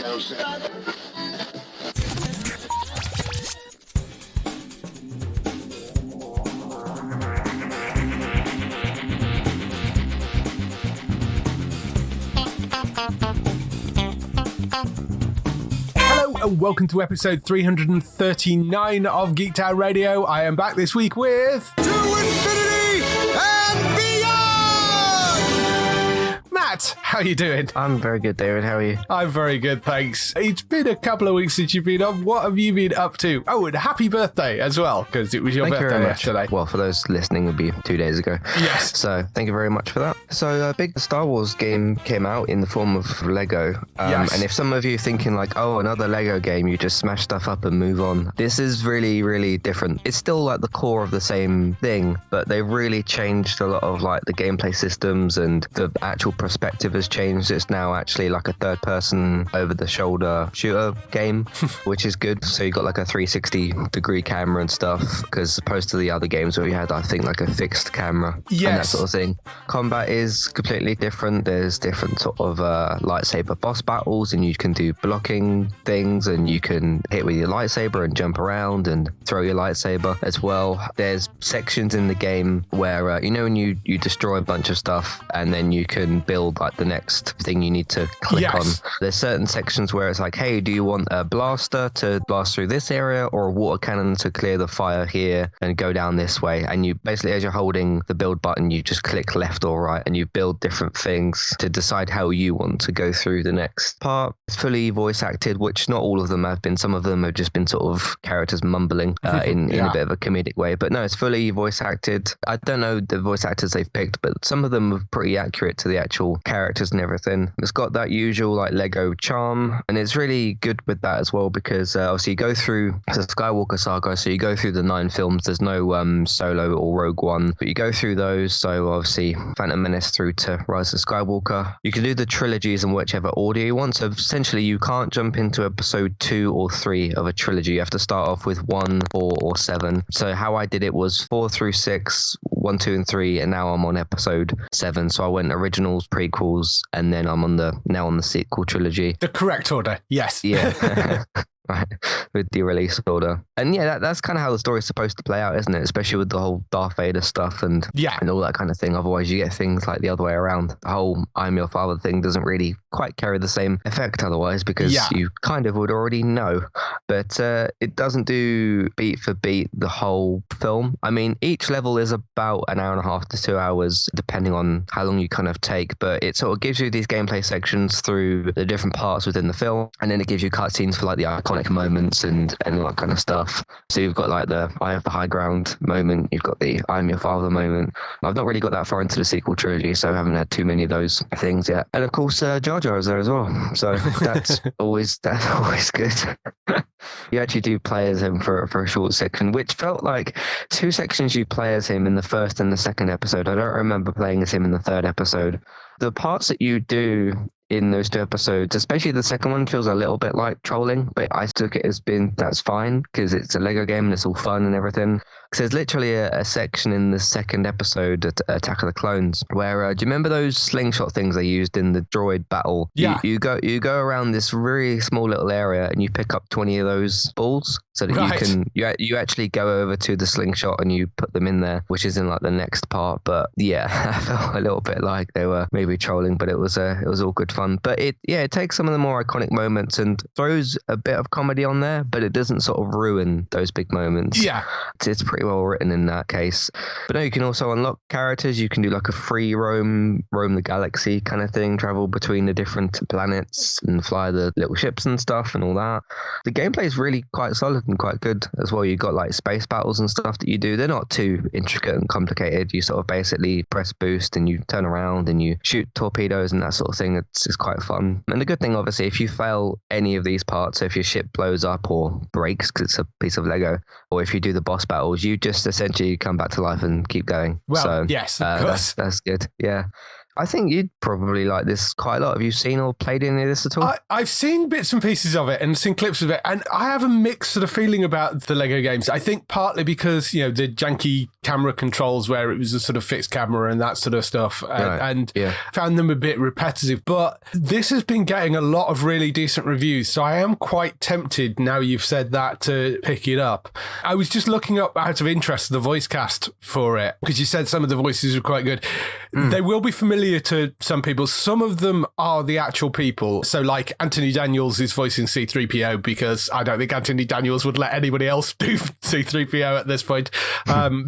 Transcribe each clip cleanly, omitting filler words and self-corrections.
And welcome to episode 339 of Geektown Radio. I am back this week with... To Infinity and Beyond! Matt, how are you doing? I'm very good, David. How are you? I'm very good, thanks. It's been a couple of weeks since you've been on. What have you been up to? Oh, and happy birthday as well, because it was your birthday yesterday. Well, for those listening, it would be 2 days ago. Yes. So thank you very much for that. So a big Star Wars game came out in the form of Lego. Yes. And if some of you are thinking like, oh, another Lego game, you just smash stuff up and move on. This is really, really different. It's still like the core of the same thing, but they've really changed a lot of like the gameplay systems, and the actual perspective has changed. It's now actually like a third person over the shoulder shooter game, which is good. So you got like a 360 degree camera and stuff, because opposed to the other games where you had, I think, like a fixed camera and that sort of thing. Combat is completely different. There's different sort of lightsaber boss battles, and you can do blocking things, and you can hit with your lightsaber and jump around and throw your lightsaber as well. There's sections in the game where you know, when you destroy a bunch of stuff and then you can build like the next thing you need to click on. There's certain sections where it's like, hey, do you want a blaster to blast through this area, or a water cannon to clear the fire here and go down this way? And you basically, as you're holding the build button, you just click left or right, and you build different things to decide how you want to go through the next part. It's fully voice acted, which not all of them have been. Some of them have just been sort of characters mumbling in a bit of a comedic way. But no, it's fully voice acted. I don't know the voice actors they've picked, but some of them are pretty accurate to the actual characters and everything. It's got that usual like Lego charm, and it's really good with that as well, because obviously you go through the Skywalker Saga, so you go through the 9 films. There's no Solo or Rogue One, but you go through those. So obviously Phantom Menace through to Rise of Skywalker. You can do the trilogies in whichever order you want. So essentially you can't jump into episode 2 or 3 of a trilogy. You have to start off with 1, 4 or 7. So how I did it was 4 through 6, 1, 2 and 3, and now I'm on episode 7. So I went originals, prequels, and then I'm now on the sequel trilogy. The correct order, yes. Yeah. Right, with the release order. And yeah, that's kind of how the story's supposed to play out, isn't it? Especially with the whole Darth Vader stuff and all that kind of thing. Otherwise you get things like the other way around. The whole I'm your father thing doesn't really quite carry the same effect otherwise, because you kind of would already know. But it doesn't do beat for beat the whole film. I mean, each level is about an hour and a half to 2 hours, depending on how long you kind of take. But it sort of gives you these gameplay sections through the different parts within the film, and then it gives you cutscenes for like the iconic moments and all that kind of stuff. So you've got like the I have the high ground moment, you've got the I'm your father moment. I've not really got that far into the sequel trilogy, so I haven't had too many of those things yet. And of course Jar Jar is there as well, so that's always good. You actually do play as him for a short section, which felt like 2 sections you play as him in the first and the second episode. I don't remember playing as him in the third episode. The parts that you do in those 2 episodes, especially the second one, feels a little bit like trolling, but I took it as being that's fine, because it's a Lego game and it's all fun and everything. Because there's literally a section in the second episode, Attack of the Clones, where do you remember those slingshot things they used in the droid battle? Yeah. You go around this really small little area and you pick up 20 of those balls, so that you actually go over to the slingshot and you put them in there, which is in like the next part. But yeah, I felt a little bit like they were maybe trolling, but it was all good fun. But it takes some of the more iconic moments and throws a bit of comedy on there, but it doesn't sort of ruin those big moments. Yeah, it's pretty well written in that case. But no, you can also unlock characters. You can do like a free roam the galaxy kind of thing, travel between the different planets and fly the little ships and stuff and all that. The gameplay is really quite solid and quite good as well. You got like space battles and stuff that you do. They're not too intricate and complicated. You sort of basically press boost and you turn around and you shoot torpedoes and that sort of thing. It's quite fun. And the good thing, obviously, if you fail any of these parts, so if your ship blows up or breaks because it's a piece of Lego, or if you do the boss battles, you just essentially come back to life and keep going. Well, so, yes, of course. That's good. Yeah. I think you'd probably like this quite a lot. Have you seen or played any of this at all? I've seen bits and pieces of it and seen clips of it, and I have a mixed sort of feeling about the Lego games. I think partly because, the janky camera controls where it was a sort of fixed camera and that sort of stuff, and found them a bit repetitive. But this has been getting a lot of really decent reviews, so I am quite tempted, now you've said that, to pick it up. I was just looking up, out of interest, the voice cast for it, because you said some of the voices are quite good. They will be familiar to some people. Some of them are the actual people. So like Anthony Daniels is voicing C-3PO, because I don't think Anthony Daniels would let anybody else do C-3PO at this point.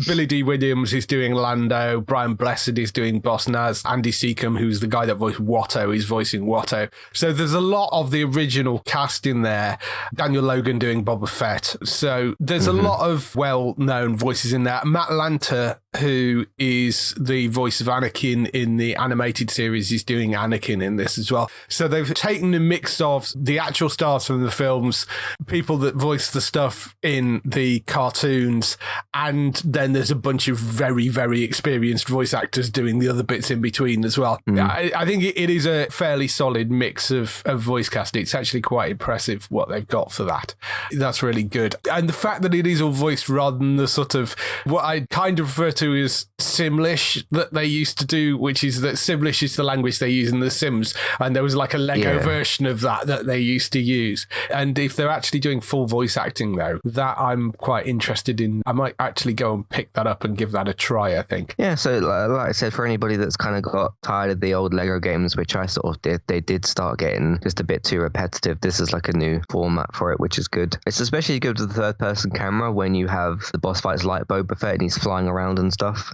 Billy D. Williams is doing Lando. Brian Blessed is doing Boss Nass. Andy Secombe, who's the guy that voiced Watto, is voicing Watto. So there's a lot of the original cast in there. Daniel Logan doing Boba Fett. So there's a lot of well-known voices in there. Matt Lanter, who is the voice of Anakin in the animated series, is doing Anakin in this as well. So they've taken a mix of the actual stars from the films, people that voice the stuff in the cartoons, and then there's a bunch of very, very experienced voice actors doing the other bits in between as well. I think it is a fairly solid mix of voice casting. It's actually quite impressive what they've got for that. That's really good. And the fact that it is all voiced rather than the sort of what I kind of refer to as Simlish that they used to do, which is that Simlish is the language they use in The Sims, and there was like a Lego version of that they used to use. And if they're actually doing full voice acting though, that I'm quite interested in. I might actually go and pick that up and give that a try, I think. Yeah, so like I said, for anybody that's kind of got tired of the old Lego games, which I sort of did, they did start getting just a bit too repetitive. This is like a new format for it, which is good. It's especially good with the third person camera when you have the boss fights like Boba Fett and he's flying around and stuff.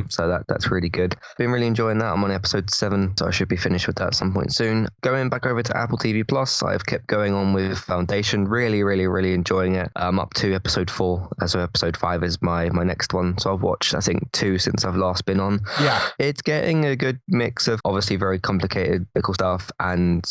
So that's really good. Been really enjoying that. I'm on episode 7, so I should be finished with that at some point soon. Going back over to Apple TV Plus, I've kept going on with Foundation. Really, really, really enjoying it. I'm up to episode 4, so episode 5 is my next one. So I've watched, I think, 2 since I've last been on. Yeah. It's getting a good mix of obviously very complicated medical stuff and,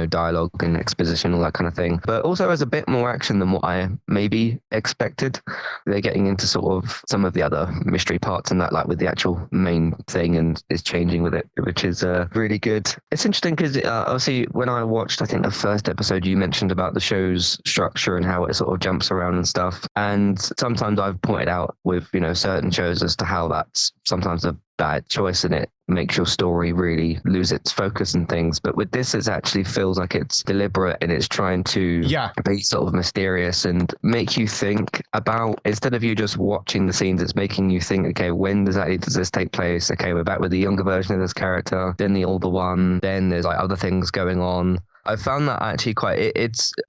dialogue and exposition, all that kind of thing. But also has a bit more action than what I maybe expected. They're getting into sort of some of the other mystery parts and that, like with the actual main thing, and is changing with it, which is really good. It's interesting because obviously when I watched, I think the first episode, you mentioned about the show's structure and how it sort of jumps around and stuff. And sometimes I've pointed out with, certain shows as to how that's sometimes a bad choice and it makes your story really lose its focus and things. But with this, it actually feels like it's deliberate and it's trying to be sort of mysterious and make you think about, instead of you just watching the scenes, it's making you think, okay, when does this take place? Okay, we're back with the younger version of this character, then the older one, then there's like other things going on. I found that actually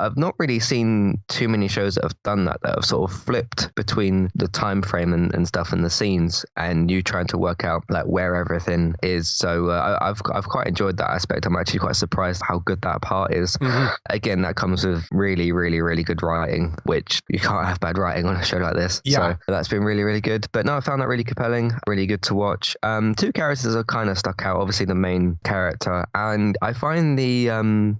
I've not really seen too many shows that have done that have sort of flipped between the time frame and stuff and the scenes, and you trying to work out like where everything is. So I've quite enjoyed that aspect. I'm actually quite surprised how good that part is. Again, that comes with really, really, really good writing, which you can't have bad writing on a show like this. So that's been really, really good. But no, I found that really compelling, really good to watch. 2 characters are kind of stuck out. Obviously the main character, and I find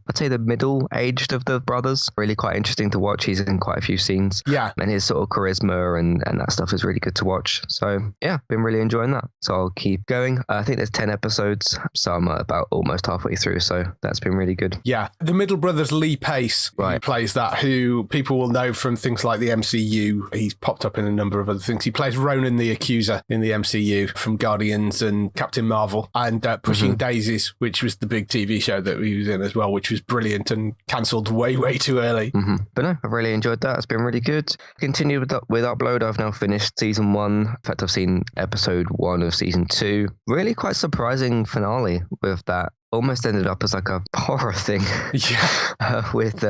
I'd say the middle-aged of the brothers really quite interesting to watch. He's in quite a few scenes. Yeah. And his sort of charisma and that stuff is really good to watch. So, yeah, been really enjoying that. So I'll keep going. I think there's 10 episodes, so I'm about almost halfway through. So that's been really good. Yeah. The middle brother's Lee Pace, who plays that, who people will know from things like the MCU. He's popped up in a number of other things. He plays Ronan the Accuser in the MCU from Guardians and Captain Marvel, and Pushing Daisies, which was the big TV show that he was in as well, which was brilliant and cancelled way too early. But no, I've really enjoyed that. It's been really good. Continued with Upload. I've now finished season 1. In fact, I've seen episode 1 of season 2. Really quite surprising finale with that. Almost ended up as like a horror thing with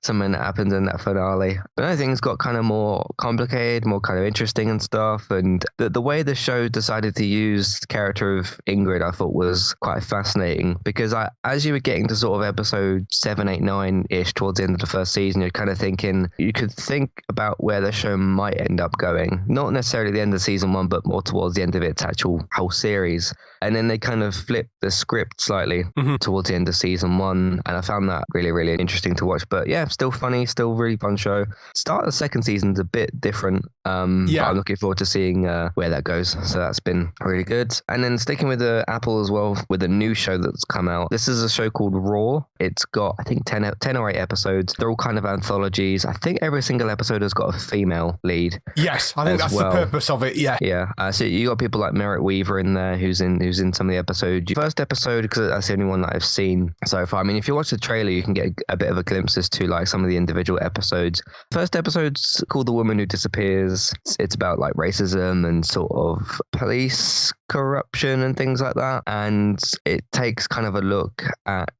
something that happened in that finale. But I think it's got kind of more complicated, more kind of interesting and stuff. And the way the show decided to use the character of Ingrid, I thought was quite fascinating, because as you were getting to sort of episode 7, 8, 9-ish towards the end of the first season, you're kind of thinking, you could think about where the show might end up going. Not necessarily the end of season 1, but more towards the end of its actual whole series. And then they kind of flipped the script slightly slightly towards the end of season 1, and I found that really, really interesting to watch. But yeah, still funny, still really fun show. Start of the second season's a bit different. But I'm looking forward to seeing where that goes. So that's been really good. And then sticking with the Apple as well, with a new show that's come out. This is a show called Raw. It's got, I think, 10 or 8 episodes. They're all kind of anthologies. I think every single episode has got a female lead. Yes, I think that's the purpose of it. Yeah. Yeah. So you got people like Merritt Weaver in there, who's in some of the episodes. First episode, because that's the only one that I've seen so far. I mean, if you watch the trailer, you can get a bit of a glimpse as to like some of the individual episodes. First episode's called The Woman Who Disappears. It's about like racism and sort of police corruption and things like that. And it takes kind of a look at,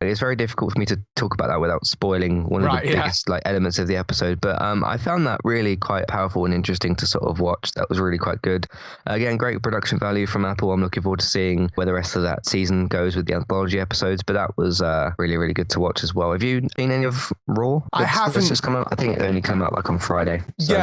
it's very difficult for me to talk about that without spoiling one of the biggest like elements of the episode, but I found that really quite powerful and interesting to sort of watch. That was really quite good. Again, great production value from Apple. I'm looking forward to seeing where the rest of that season goes with the anthology episodes, but that was really, really good to watch as well. Have you seen any of Raw? I haven't. Just come out. I think it only came out like on Friday. So.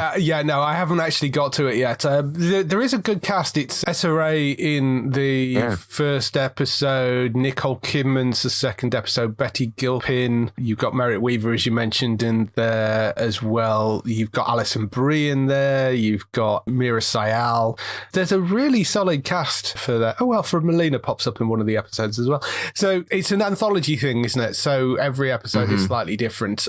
No, I haven't actually got to it yet. There is a good cast. It's SRA in the first episode, Nicole Kidman's the second episode, Betty Gilpin. You've got Merritt Weaver, as you mentioned, in there as well. You've got Alison Brie in there. You've got Mira Sayal. There's a really solid cast for that. Oh, well, Melina pops up in one of the episodes as well. So it's an anthology thing, isn't it? So every episode is slightly different.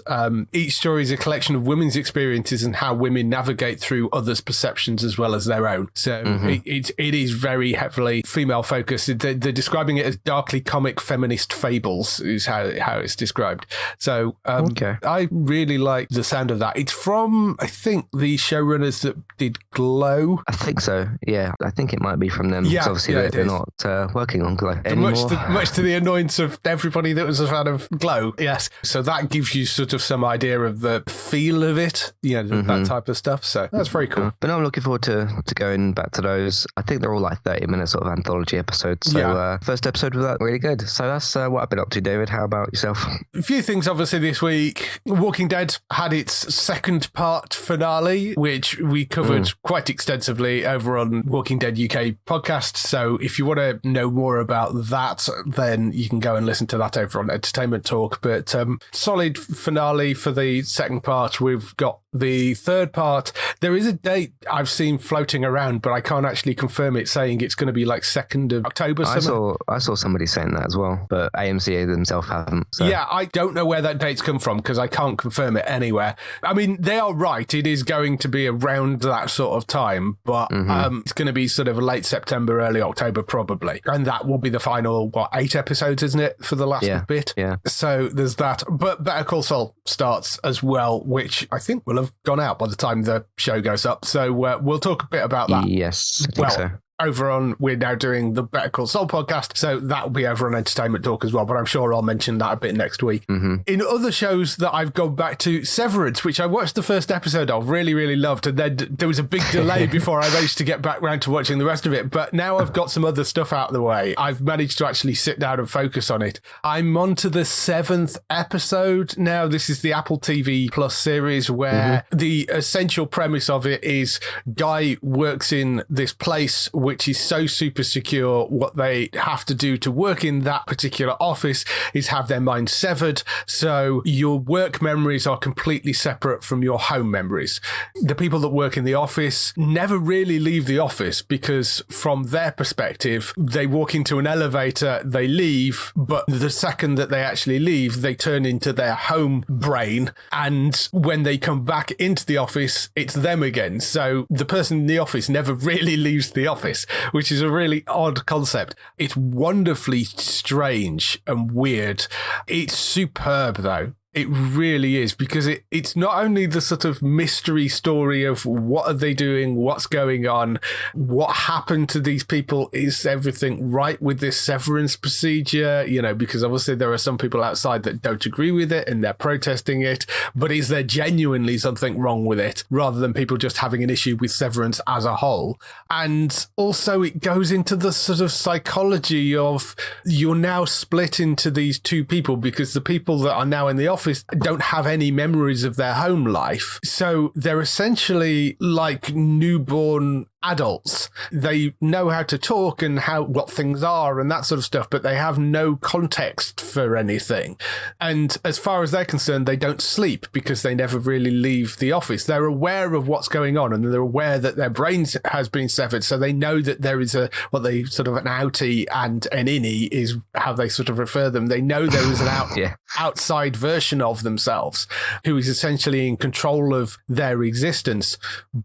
Each story is a collection of women's experiences and how women navigate through others' perceptions as well as their own. So it is very heavily female focused. They're describing it as darkly comic feminist fables is how it's described. So I really like the sound of that. It's from, I think, the showrunners that did Glow. I think so. Yeah, I think it might be from them. Yeah, obviously they're not working on Glow anymore. Much to the annoyance of everybody that was a fan of Glow. Yes. So that gives you sort of some idea of the feel of it, that type of stuff. So that's very cool. But no, I'm looking forward to going back to those. I think they're all like 30-minute sort of anthology episodes. So first episode was that really good. So that's what I've been up to, David. How about yourself? A few things, obviously, this week. Walking Dead had its second part finale, which we covered quite extensively over on Walking Dead UK podcast. So if you want to know more about that, then you can go and listen to that over on Entertainment Talk. But solid finale for the second part. We've got the third part. There is a date I've seen floating around, but I can't actually confirm it, saying it's going to be like 2nd of October. I saw somebody saying that as well, but AMC themselves haven't. So. Yeah, I don't know where that date's come from because I can't confirm it anywhere. I mean, they are right. It is going to be around that sort of time, but it's going to be sort of late September, early October probably. And that will be the final, 8 episodes, isn't it, for the last bit? Yeah. So there's that. But Better Call Saul starts as well, which I think will have gone out by the time the show goes up. So we'll talk a bit about that. Yes, I think so. Over on, we're now doing the Better Call Saul podcast, so that will be over on Entertainment Talk as well, but I'm sure I'll mention that a bit next week. In other shows that I've gone back to, Severance, which I watched the first episode of, really, really loved, and then there was a big delay before I managed to get back round to watching the rest of it, but now I've got some other stuff out of the way. I've managed to actually sit down and focus on it. I'm on to the 7th episode now. This is the Apple TV Plus series where the essential premise of it is Guy works in this place which is so super secure. What they have to do to work in that particular office is have their minds severed. So your work memories are completely separate from your home memories. The people that work in the office never really leave the office because from their perspective, they walk into an elevator, they leave, but the second that they actually leave, they turn into their home brain. And when they come back into the office, it's them again. So the person in the office never really leaves the office, which is a really odd concept. It's wonderfully strange and weird. It's superb, though. It really is, because it's not only the sort of mystery story of what are they doing, what's going on, what happened to these people, is everything right with this severance procedure, because obviously there are some people outside that don't agree with it and they're protesting it, but is there genuinely something wrong with it, rather than people just having an issue with severance as a whole? And also it goes into the sort of psychology of you're now split into these two people, because the people that are now in the office don't have any memories of their home life. So they're essentially like newborn adults. They know how to talk and what things are and that sort of stuff, but they have no context for anything. And as far as they're concerned, they don't sleep because they never really leave the office. They're aware of what's going on, and they're aware that their brains has been severed, so they know that there is what they sort of an outie and an innie is how they sort of refer them. They know there is an outside version of themselves who is essentially in control of their existence,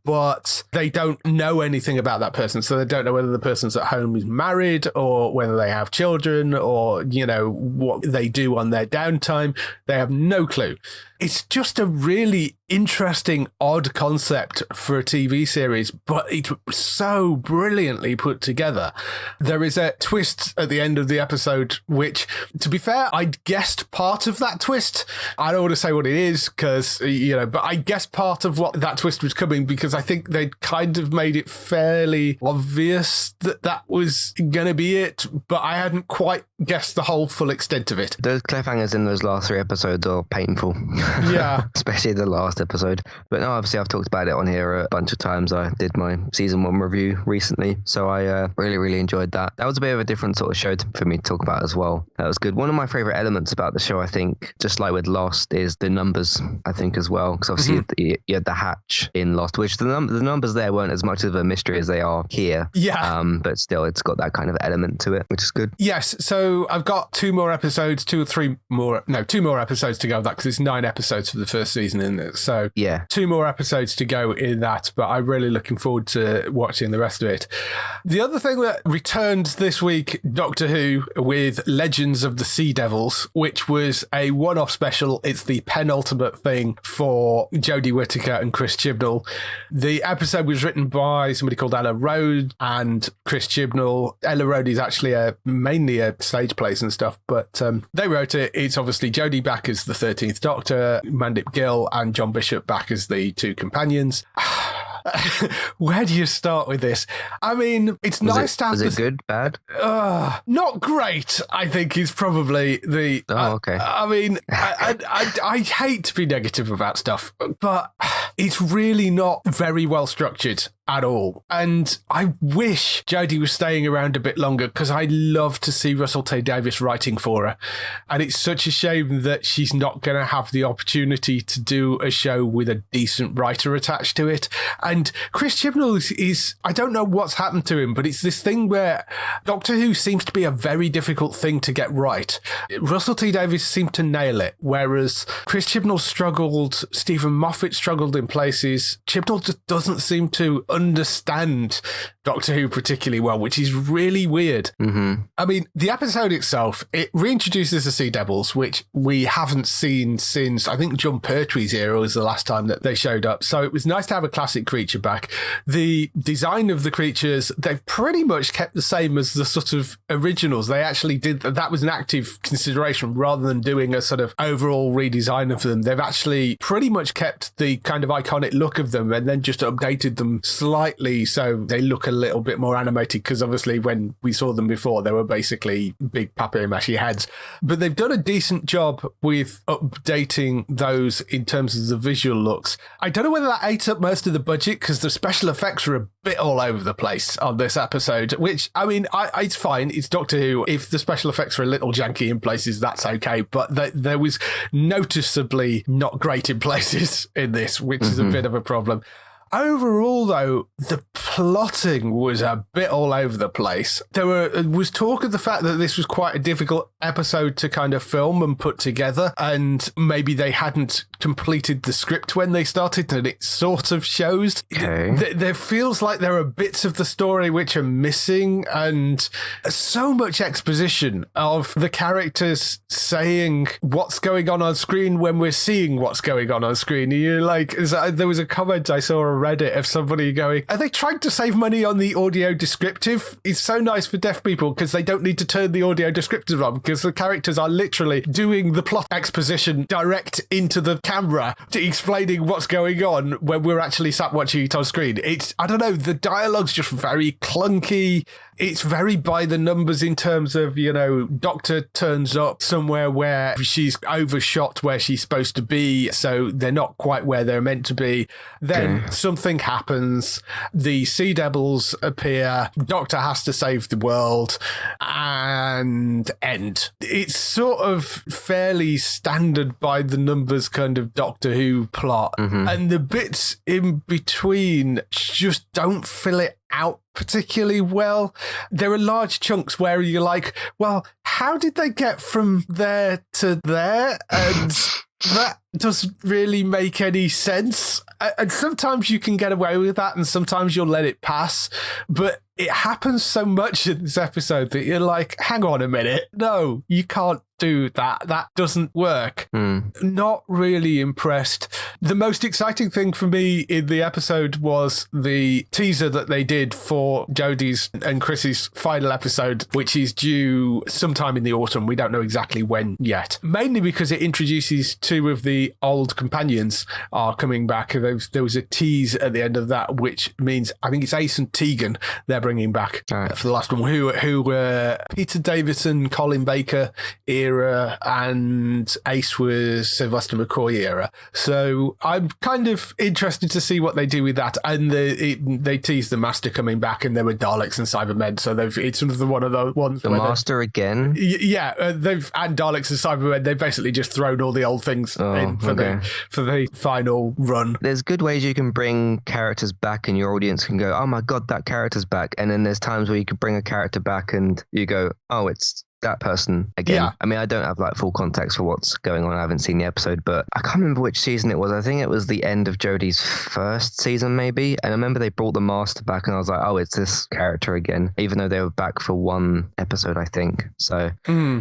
but they don't know anything about that person. So they don't know whether the person's at home is married or whether they have children or, what they do on their downtime. They have no clue. It's just a really interesting, odd concept for a TV series, but it's so brilliantly put together. There is a twist at the end of the episode, which, to be fair, I'd guessed part of that twist. I don't want to say what it is because, but I guessed part of what that twist was coming because I think they'd kind of made it fairly obvious that was going to be it, but I hadn't quite guessed the whole full extent of it. Those cliffhangers in those last 3 episodes are painful. Yeah. Especially the last episode. But no, obviously I've talked about it on here a bunch of times. I did my season 1 review recently, so I really, really enjoyed that. That was a bit of a different sort of show for me to talk about as well. That was good. One of my favourite elements about the show, I think, just like with Lost, is the numbers, I think, as well. Because obviously you had the hatch in Lost, which the numbers there weren't as much of a mystery as they are here. Yeah. But still, it's got that kind of element to it, which is good. Yes. So I've got 2 more episodes, 2 more episodes to go of that because it's 9 episodes for the first season, isn't it? So yeah, 2 more episodes to go in that, but I'm really looking forward to watching the rest of it. The other thing that returned this week, Doctor Who with Legends of the Sea Devils, which was a one-off special. It's the penultimate thing for Jodie Whittaker and Chris Chibnall. The episode was written by somebody called Ella Road and Chris Chibnall. Ella Road is actually mainly a stage plays and stuff, but they wrote it. It's obviously Jodie back as the 13th Doctor, Mandip Gill and John Bishop back as the 2 companions. Where do you start with this? I mean, it's nice to have Was it good, bad? Not great, I think, is probably the... okay. I mean, I hate to be negative about stuff, but it's really not very well structured at all. And I wish Jodie was staying around a bit longer because I love to see Russell T Davies writing for her. And it's such a shame that she's not going to have the opportunity to do a show with a decent writer attached to it. And Chris Chibnall is I don't know what's happened to him, but it's this thing where Doctor Who seems to be a very difficult thing to get right. Russell T Davies seemed to nail it, whereas Chris Chibnall struggled, Stephen Moffat struggled in places. Chibnall just doesn't seem to understand Doctor Who particularly well, which is really weird. Mm-hmm. I mean, the episode itself, it reintroduces the Sea Devils, which we haven't seen since, I think, John Pertwee's era was the last time that they showed up. So it was nice to have a classic creature back. The design of the creatures, they've pretty much kept the same as the sort of originals. They actually did, that was an active consideration rather than doing a sort of overall redesign of them. They've actually pretty much kept the kind of iconic look of them and then just updated them slightly so they look a little bit more animated, because obviously when we saw them before they were basically big papier-mâché heads. But they've done a decent job with updating those in terms of the visual looks. I don't know whether that ate up most of the budget because the special effects are a bit all over the place on this episode, which, I mean, it's fine. It's Doctor Who. If the special effects are a little janky in places, that's okay. But there was noticeably not great in places in this, which is a bit of a problem. Overall, though, the plotting was a bit all over the place. There was talk of the fact that this was quite a difficult episode to kind of film and put together, and maybe they hadn't completed the script when they started, and it sort of shows. Okay. There feels like there are bits of the story which are missing, and so much exposition of the characters saying what's going on screen when we're seeing what's going on screen. You're like, there was a comment I saw on Reddit of somebody going, are they trying to save money on the audio descriptive? It's so nice for deaf people because they don't need to turn the audio descriptive on, because the characters are literally doing the plot exposition direct into the camera to explaining what's going on when we're actually sat watching it on screen. I don't know, the dialogue's just very clunky. It's very by the numbers in terms of, Doctor turns up somewhere where she's overshot where she's supposed to be, so they're not quite where they're meant to be. Then something happens, the Sea Devils appear, Doctor has to save the world, and end. It's sort of fairly standard by the numbers kind of Doctor Who plot, and the bits in between just don't fill it out particularly well. There are large chunks where you're like, well, how did they get from there to there? And that doesn't really make any sense. And sometimes you can get away with that, and sometimes you'll let it pass. But it happens so much in this episode that you're like, hang on a minute. No, you can't do that. That doesn't work. Not really impressed. The most exciting thing for me in the episode was the teaser that they did for Jodie's and Chris's final episode, which is due sometime in the autumn. We don't know exactly when yet. Mainly because it introduces two of the old companions are coming back. There was a tease at the end of that, which means I think it's Ace and Tegan they're bringing back for the last one, who were Peter Davison, Colin Baker era, and Ace was Sylvester McCoy era. So I'm kind of interested to see what they do with that. And they teased the Master coming back, and there were Daleks and Cybermen. So it's sort of one of the ones. The Master again? Yeah, and Daleks and Cybermen. They've basically just thrown all the old things in for the final run. There's good ways you can bring characters back, and your audience can go, "Oh my god, that character's back." And then there's times where you could bring a character back, and you go, "Oh, it's that person again." Yeah. I mean, I don't have like full context for what's going on. I haven't seen the episode, but I can't remember which season it was. I think it was the end of Jodie's first season, maybe. And I remember they brought the Master back, and I was like, oh, it's this character again, even though they were back for one episode, I think. So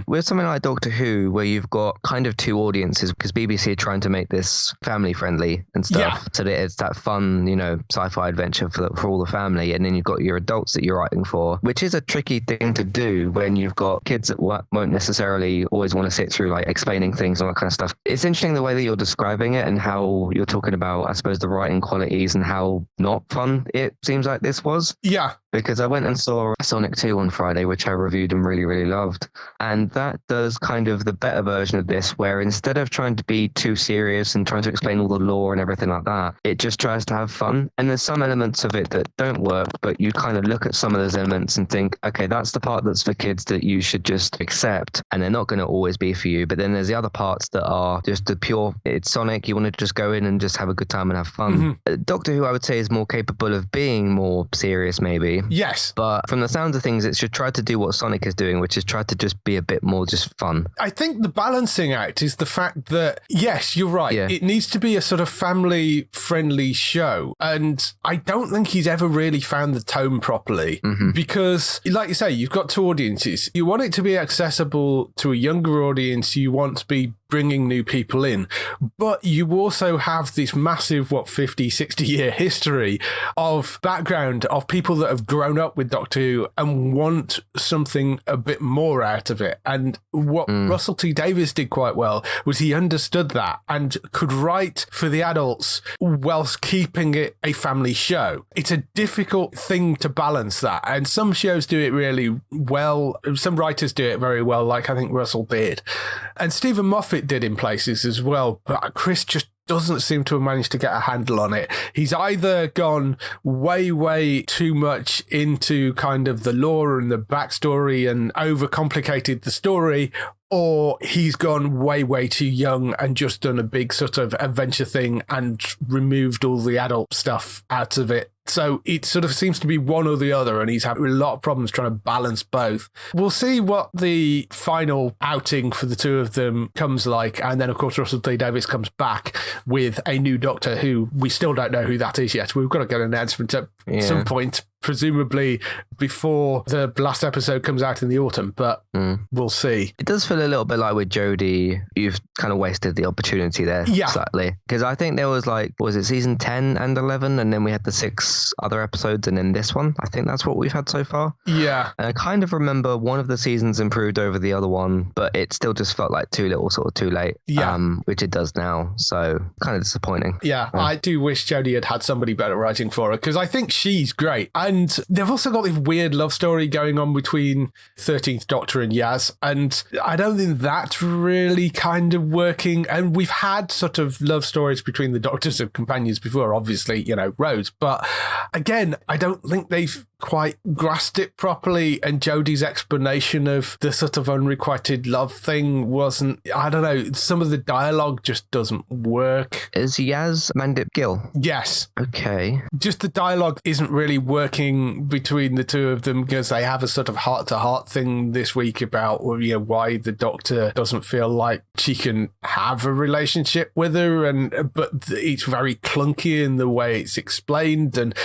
with something like Doctor Who, where you've got kind of two audiences, because BBC are trying to make this family friendly and stuff, so that it's that fun, sci-fi adventure for all the family. And then you've got your adults that you're writing for, which is a tricky thing to do when you've got kids that won't necessarily always want to sit through like explaining things and all that kind of stuff. It's interesting the way that you're describing it and how you're talking about, I suppose, the writing qualities and how not fun it seems like this was. Yeah. Because I went and saw Sonic 2 on Friday, which I reviewed and really, really loved. And that does kind of the better version of this, where instead of trying to be too serious and trying to explain all the lore and everything like that, it just tries to have fun. And there's some elements of it that don't work, but you kind of look at some of those elements and think, okay, that's the part that's for kids that you should just accept, and they're not going to always be for you. But then there's the other parts that are just the pure, it's Sonic, you want to just go in and just have a good time and have fun. Doctor Who, I would say, is more capable of being more serious, maybe. Yes. But from the sounds of things, it should try to do what Sonic is doing, which is try to just be a bit more just fun. I think the balancing act is the fact that, yes, you're right. Yeah. It needs to be a sort of family-friendly show. And I don't think he's ever really found the tone properly. Because, like you say, you've got two audiences. You want it to be accessible to a younger audience. You want to be bringing new people in, but you also have this massive 50, 60-year history of background of people that have grown up with Doctor Who and want something a bit more out of it. And what Russell T Davies did quite well was he understood that and could write for the adults whilst keeping it a family show. It's a difficult thing to balance that, and some shows do it really well. Some writers do it very well, like I think Russell did, and Stephen Moffat did in places as well, but Chris just doesn't seem to have managed to get a handle on it. He's either gone way too much into kind of the lore and the backstory and overcomplicated the story, or he's gone way too young and just done a big sort of adventure thing and removed all the adult stuff out of it. So it sort of seems to be one or the other, and he's having a lot of problems trying to balance both. We'll see what the final outing for the two of them comes like. And then, of course, Russell T Davies comes back with a new Doctor who we still don't know who that is yet. We've got to get an announcement at some point, presumably before the last episode comes out in the autumn, but we'll see. It does feel a little bit like with Jodie, you've kind of wasted the opportunity there slightly. Because I think there was was it season 10 and 11, and then we had the 6 other episodes, and then this one. I think that's what we've had so far. Yeah. And I kind of remember one of the seasons improved over the other one, but it still just felt like too little, sort of too late. Yeah. Which it does now. So kind of disappointing. Yeah. I do wish Jodie had somebody better writing for her, because I think she's great. And And they've also got this weird love story going on between 13th Doctor and Yaz. And I don't think that's really kind of working. And we've had sort of love stories between the Doctors and companions before, obviously, Rose. But again, I don't think they've quite grasped it properly, and Jodie's explanation of the sort of unrequited love thing wasn't, I don't know, some of the dialogue just doesn't work. Is Yaz Mandip Gill? Yes. Okay. Just the dialogue isn't really working between the two of them, because they have a sort of heart-to-heart thing this week about why the Doctor doesn't feel like she can have a relationship with her, but it's very clunky in the way it's explained, and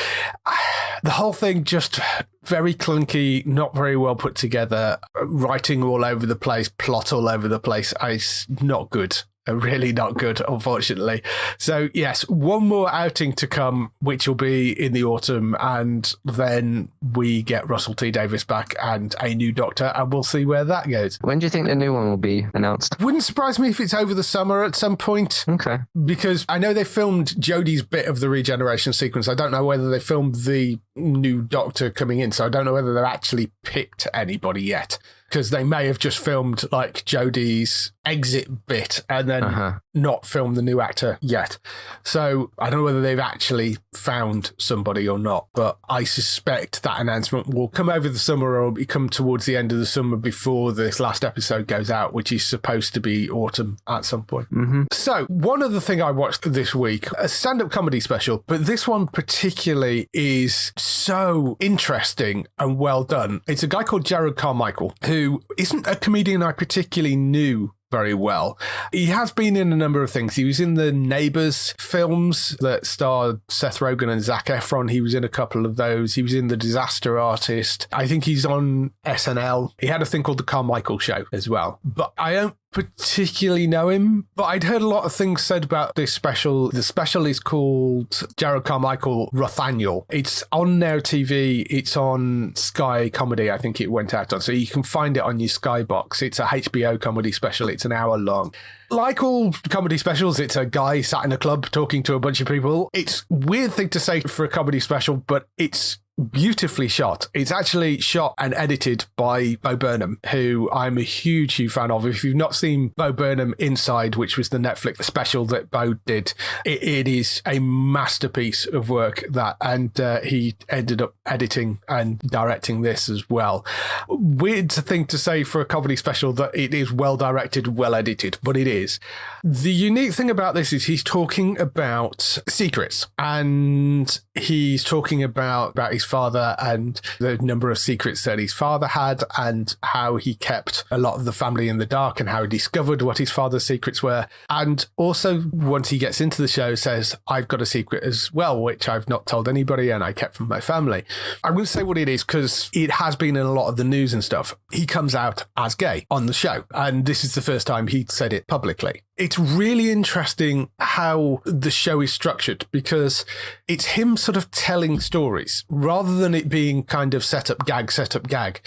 the whole thing just very clunky, not very well put together, writing all over the place, plot all over the place. It's not good. Really not good, unfortunately. So yes, one more outing to come, which will be in the autumn, and then we get Russell T Davies back and a new Doctor, and we'll see where that goes. When do you think the new one will be announced? Wouldn't surprise me if it's over the summer at some point. Okay. Because I know they filmed Jodie's bit of the regeneration sequence. I don't know whether they filmed the new Doctor coming in, so I don't know whether they've actually picked anybody yet. Because they may have just filmed like Jodie's exit bit and then not filmed the new actor yet. So I don't know whether they've actually found somebody or not, but I suspect that announcement will come over the summer, or come towards the end of the summer before this last episode goes out, which is supposed to be autumn at some point. So one other thing I watched this week, a stand-up comedy special, but this one particularly is so interesting and well done. It's a guy called Jerrod Carmichael, who isn't a comedian I particularly knew very well. He has been in a number of things. He was in the Neighbours films that starred Seth Rogen and Zac Efron. He was in a couple of those. He was in The Disaster Artist. I think he's on SNL. He had a thing called The Carmichael Show as well. But I don't particularly know him, but I'd heard a lot of things said about this special. The special is called Jerrod Carmichael Rothaniel. It's on Now TV. It's on Sky Comedy, I think it went out on. So you can find it on your Sky box. It's a HBO comedy special. It's an hour long. Like all comedy specials, it's a guy sat in a club talking to a bunch of people. It's a weird thing to say for a comedy special, but it's beautifully shot. It's actually shot and edited by Bo Burnham, who I'm a huge fan of. If you've not seen Bo Burnham Inside, which was the Netflix special that Bo did, it is a masterpiece of work, that, and he ended up editing and directing this as well. Weird thing to say for a comedy special that it is well directed, well edited, but it is. The unique thing about this is he's talking about secrets, and he's talking about his father and the number of secrets that his father had, and how he kept a lot of the family in the dark, and how he discovered what his father's secrets were. And also, once he gets into the show, says, I've got a secret as well, which I've not told anybody and I kept from my family. I wouldn't say what it is, because it has been in a lot of the news and stuff. He comes out as gay on the show, and this is the first time he'd said it publicly. It's really interesting how the show is structured, because it's him sort of telling stories rather than it being kind of set up gag.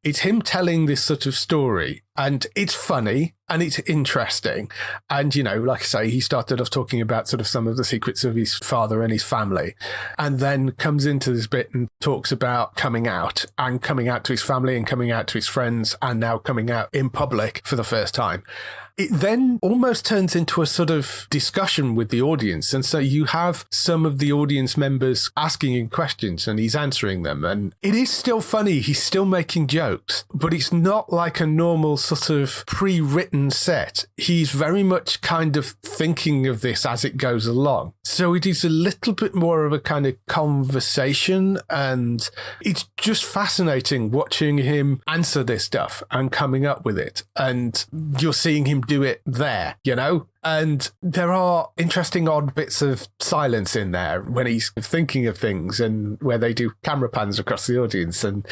It's him telling this sort of story, and it's funny and it's interesting. And, like I say, he started off talking about sort of some of the secrets of his father and his family, and then comes into this bit and talks about coming out to his family and coming out to his friends, and now coming out in public for the first time. It then almost turns into a sort of discussion with the audience. And so you have some of the audience members asking him questions and he's answering them. And it is still funny. He's still making jokes, but it's not like a normal sort of pre-written set. He's very much kind of thinking of this as it goes along. So it is a little bit more of a kind of conversation, and it's just fascinating watching him answer this stuff and coming up with it. And you're seeing him do it there, And there are interesting odd bits of silence in there when he's thinking of things, and where they do camera pans across the audience. And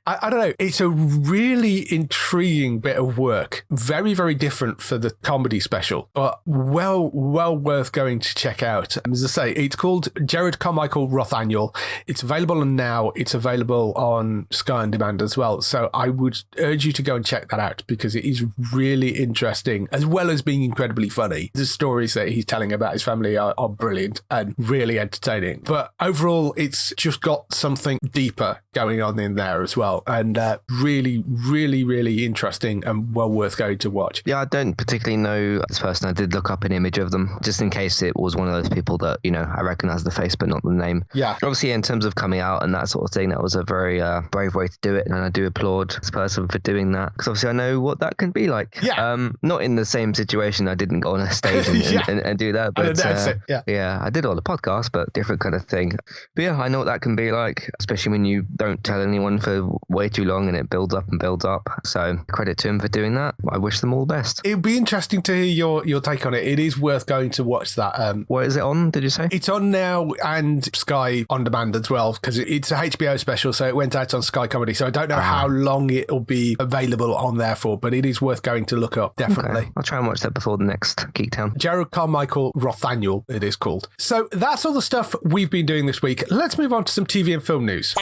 I don't know, it's a really intriguing bit of work. Very, very different for the comedy special, but well worth going to check out. And as I say, it's called Jerrod Carmichael Rothaniel. It's available on Now. It's available on Sky On Demand as well. So I would urge you to go and check that out, because it is really interesting, as well as being incredibly funny. family. The stories that he's telling about his family are brilliant and really entertaining. But overall, it's just got something deeper going on in there as well. And really, really, really interesting and well worth going to watch. Yeah, I don't particularly know this person. I did look up an image of them just in case it was one of those people that, you know, I recognize the face but not the name. Yeah. Obviously, in terms of coming out and that sort of thing, that was a very brave way to do it. And I do applaud this person for doing that because obviously I know what that can be like. Yeah. Not in the same situation. I didn't go on a stage and do that. But yeah, I did all the podcasts, but different kind of thing. But yeah, I know what that can be like, especially when you don't tell anyone for way too long and it builds up and builds up. So credit to him for doing that. I wish them all the best. It'd be interesting to hear your take on it. It is worth going to watch that. What is it on, did you say? It's on now and Sky On Demand as well, because it's a HBO special, so it went out on Sky Comedy. So I don't know how long it'll be available on there for, but it is worth going to look up, definitely. Okay. I'll try and watch that before the next Geektown. Jerrod Carmichael Rothaniel, it is called. So that's all the stuff we've been doing this week. Let's move on to some TV and film news.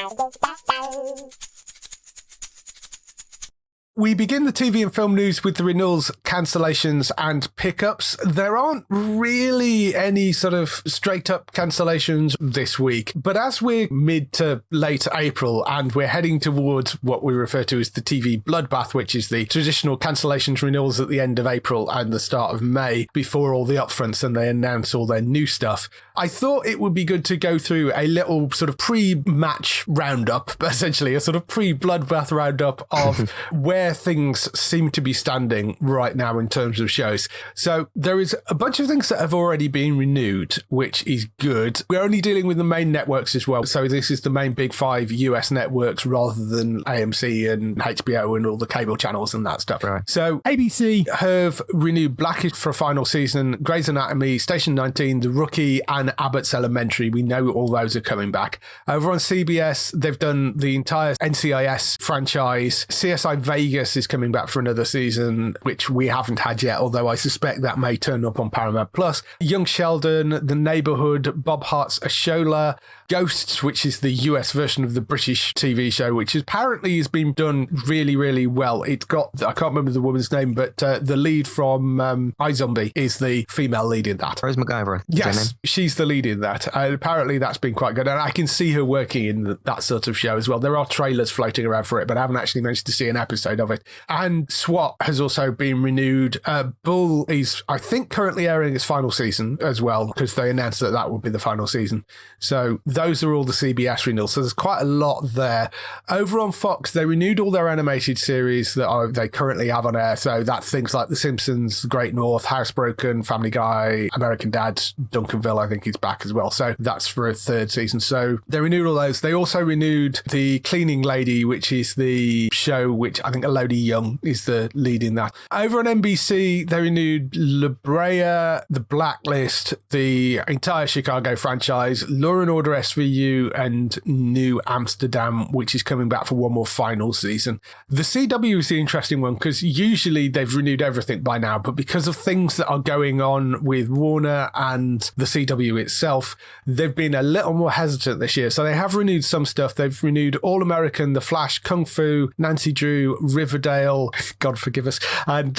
We begin the TV and film news with the renewals, cancellations and pickups. There aren't really any sort of straight up cancellations this week, but as we're mid to late April and we're heading towards what we refer to as the TV bloodbath, which is the traditional cancellations renewals at the end of April and the start of May before all the upfronts and they announce all their new stuff, I thought it would be good to go through a little sort of pre-match roundup, essentially a sort of pre-bloodbath roundup of where things seem to be standing right now in terms of shows. So there is a bunch of things that have already been renewed, which is good. We're only dealing with the main networks as well. So this is the main big 5 US networks rather than AMC and HBO and all the cable channels and that stuff. Right. So ABC have renewed Blackish for a final season, Grey's Anatomy, Station 19, The Rookie and Abbott's Elementary. We know all those are coming back. Over on CBS, they've done the entire NCIS franchise. CSI Vegas is coming back for another season, which we haven't had yet, although I suspect that may turn up on Paramount Plus. Young Sheldon, The Neighborhood, Bob Hart's Ashola, Ghosts, which is the US version of the British TV show, which apparently has been done really, really well. It's got, I can't remember the woman's name, but the lead from iZombie is the female lead in that. Rose McIver. Yes, she's the lead in that. Apparently that's been quite good. And I can see her working in that sort of show as well. There are trailers floating around for it, but I haven't actually managed to see an episode of it. And SWAT has also been renewed. Bull is, I think, currently airing its final season as well, because they announced that that would be the final season. So those are all the CBS renewals. So there's quite a lot there. Over on Fox, they renewed all their animated series that they currently have on air. So that's things like The Simpsons, Great North, Housebroken, Family Guy, American Dad, Duncanville, I think is back as well. So that's for a third season. So they renewed all those. They also renewed The Cleaning Lady, which is the show which I think Elodie Young is the lead in that. Over on NBC, they renewed La Brea, The Blacklist, the entire Chicago franchise, Law and Order SVU, and New Amsterdam, which is coming back for one more final season. The CW is the interesting one because usually they've renewed everything by now, but because of things that are going on with Warner and the CW itself, they've been a little more hesitant this year. So they have renewed some stuff. They've renewed All American, The Flash, Kung Fu, Nancy Drew, Riverdale, God forgive us, and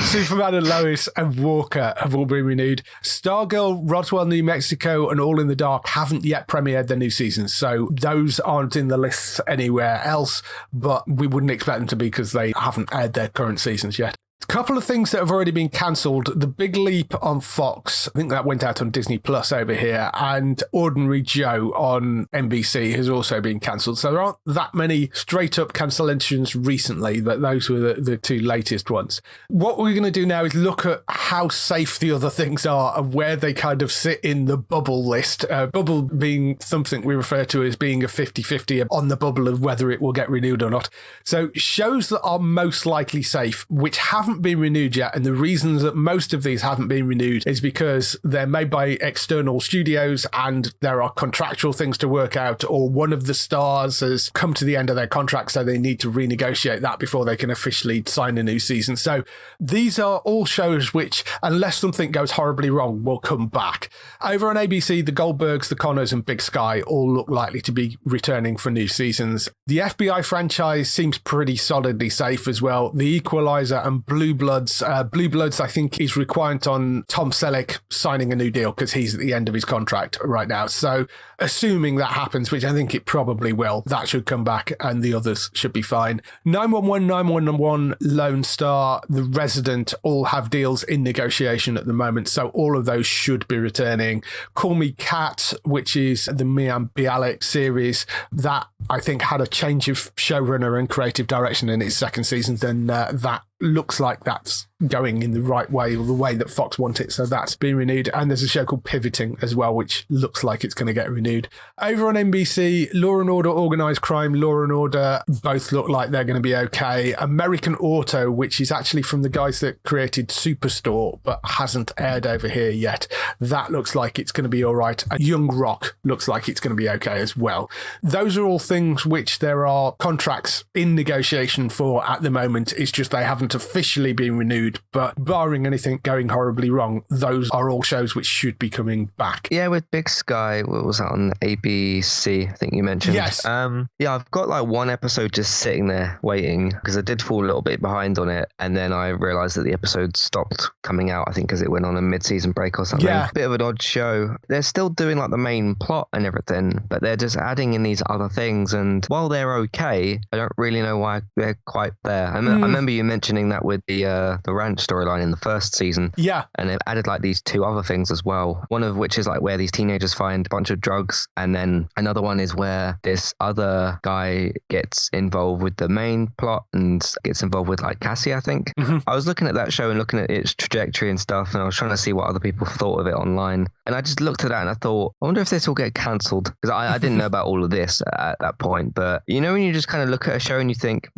Superman and Lois and Walker have all been renewed. Stargirl, Roswell, New Mexico, and All in the Dark haven't yet premiered their new seasons, so those aren't in the lists anywhere else, but we wouldn't expect them to be because they haven't aired their current seasons yet. A couple of things that have already been cancelled. The Big Leap on Fox, I think that went out on Disney Plus over here, and Ordinary Joe on NBC has also been cancelled. So there aren't that many straight up cancellations recently, but those were the two latest ones. What we're going to do now is look at how safe the other things are and where they kind of sit in the bubble list. Bubble being something we refer to as being a 50-50 on the bubble of whether it will get renewed or not. So shows that are most likely safe, which haven't been renewed yet, and the reasons that most of these haven't been renewed is because they're made by external studios and there are contractual things to work out, or one of the stars has come to the end of their contract, so they need to renegotiate that before they can officially sign a new season. So these are all shows which, unless something goes horribly wrong, will come back. Over on ABC, the Goldbergs, the Connors and Big Sky all look likely to be returning for new seasons. The FBI franchise seems pretty solidly safe as well. The Equalizer and Blue Bloods. Blue Bloods, I think, is reliant on Tom Selleck signing a new deal because he's at the end of his contract right now. So assuming that happens, which I think it probably will, that should come back and the others should be fine. 911, 911, Lone Star, The Resident all have deals in negotiation at the moment. So all of those should be returning. Call Me Kat, which is the Mian Bialik series, that I think had a change of showrunner and creative direction in its second season, then that looks like that's going in the right way, or the way that Fox want it. So that's been renewed. And there's a show called Pivoting as well, which looks like it's going to get renewed. Over on NBC, Law and Order, Organised Crime, Law and Order, both look like they're going to be okay. American Auto, which is actually from the guys that created Superstore, but hasn't aired over here yet. That looks like it's going to be all right. And Young Rock looks like it's going to be okay as well. Those are all things which there are contracts in negotiation for at the moment. It's just they haven't officially been renewed, but barring anything going horribly wrong, those are all shows which should be coming back. Yeah, with Big Sky, what was that on ABC? I think you mentioned. Yes. Yeah, I've got like one episode just sitting there waiting because I did fall a little bit behind on it, and then I realised that the episode stopped coming out. I think because it went on a mid-season break or something. Yeah. Bit of an odd show. They're still doing like the main plot and everything, but they're just adding in these other things. And while they're okay, I don't really know why they're quite there. I remember you mentioning that with the ranch storyline in the first season. Yeah. And they've added like these two other things as well. One of which is like where these teenagers find a bunch of drugs. And then another one is where this other guy gets involved with the main plot and gets involved with like Cassie, I think. Mm-hmm. I was looking at that show and looking at its trajectory and stuff, and I was trying to see what other people thought of it online. And I just looked at that and I thought, I wonder if this will get cancelled. Because I didn't know about all of this at that point. But you know, when you just kind of look at a show and you think,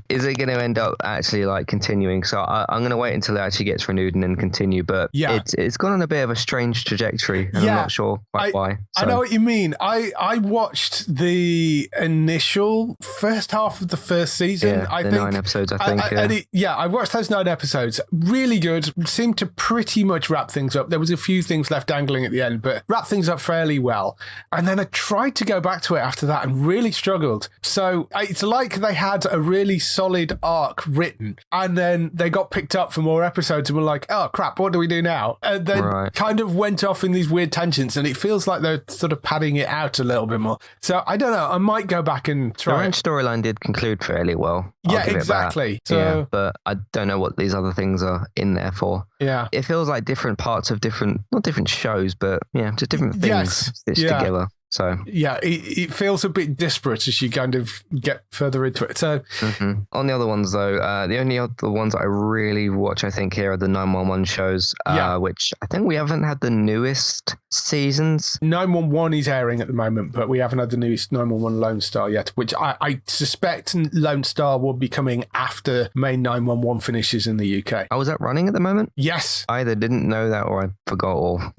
is it going to end up actually like continuing? So I'm going to wait until it actually gets renewed and then continue. But yeah, it's gone on a bit of a strange trajectory, and I'm not sure quite why. So. I know what you mean. I watched the initial first half of the first season. Yeah, I think 9 episodes, I think. I watched those 9 episodes. Really good. Seemed to pretty much wrap things up. There was a few things left dangling at the end, but wrapped things up fairly well. And then I tried to go back to it after that and really struggled. So it's like they had a really solid arc written, and then they got picked up for more episodes and were like, oh crap, what do we do now? And then kind of went off in these weird tangents, and it feels like they're sort of padding it out a little bit more. So I don't know, I might go back and try. The ranch storyline did conclude fairly well. Yeah, exactly. So, yeah, but I don't know what these other things are in there for. Yeah. It feels like different parts of not different shows, but yeah, just different things stitched together. So yeah, it feels a bit disparate as you kind of get further into it. So on the other ones though, the only other ones I really watch, I think, here are the 911 shows, which I think we haven't had the newest seasons. 911 is airing at the moment, but we haven't had the newest 911 Lone Star yet, which I suspect Lone Star will be coming after main 911 finishes in the UK. Oh, is that running at the moment? Yes. I either didn't know that or I forgot, or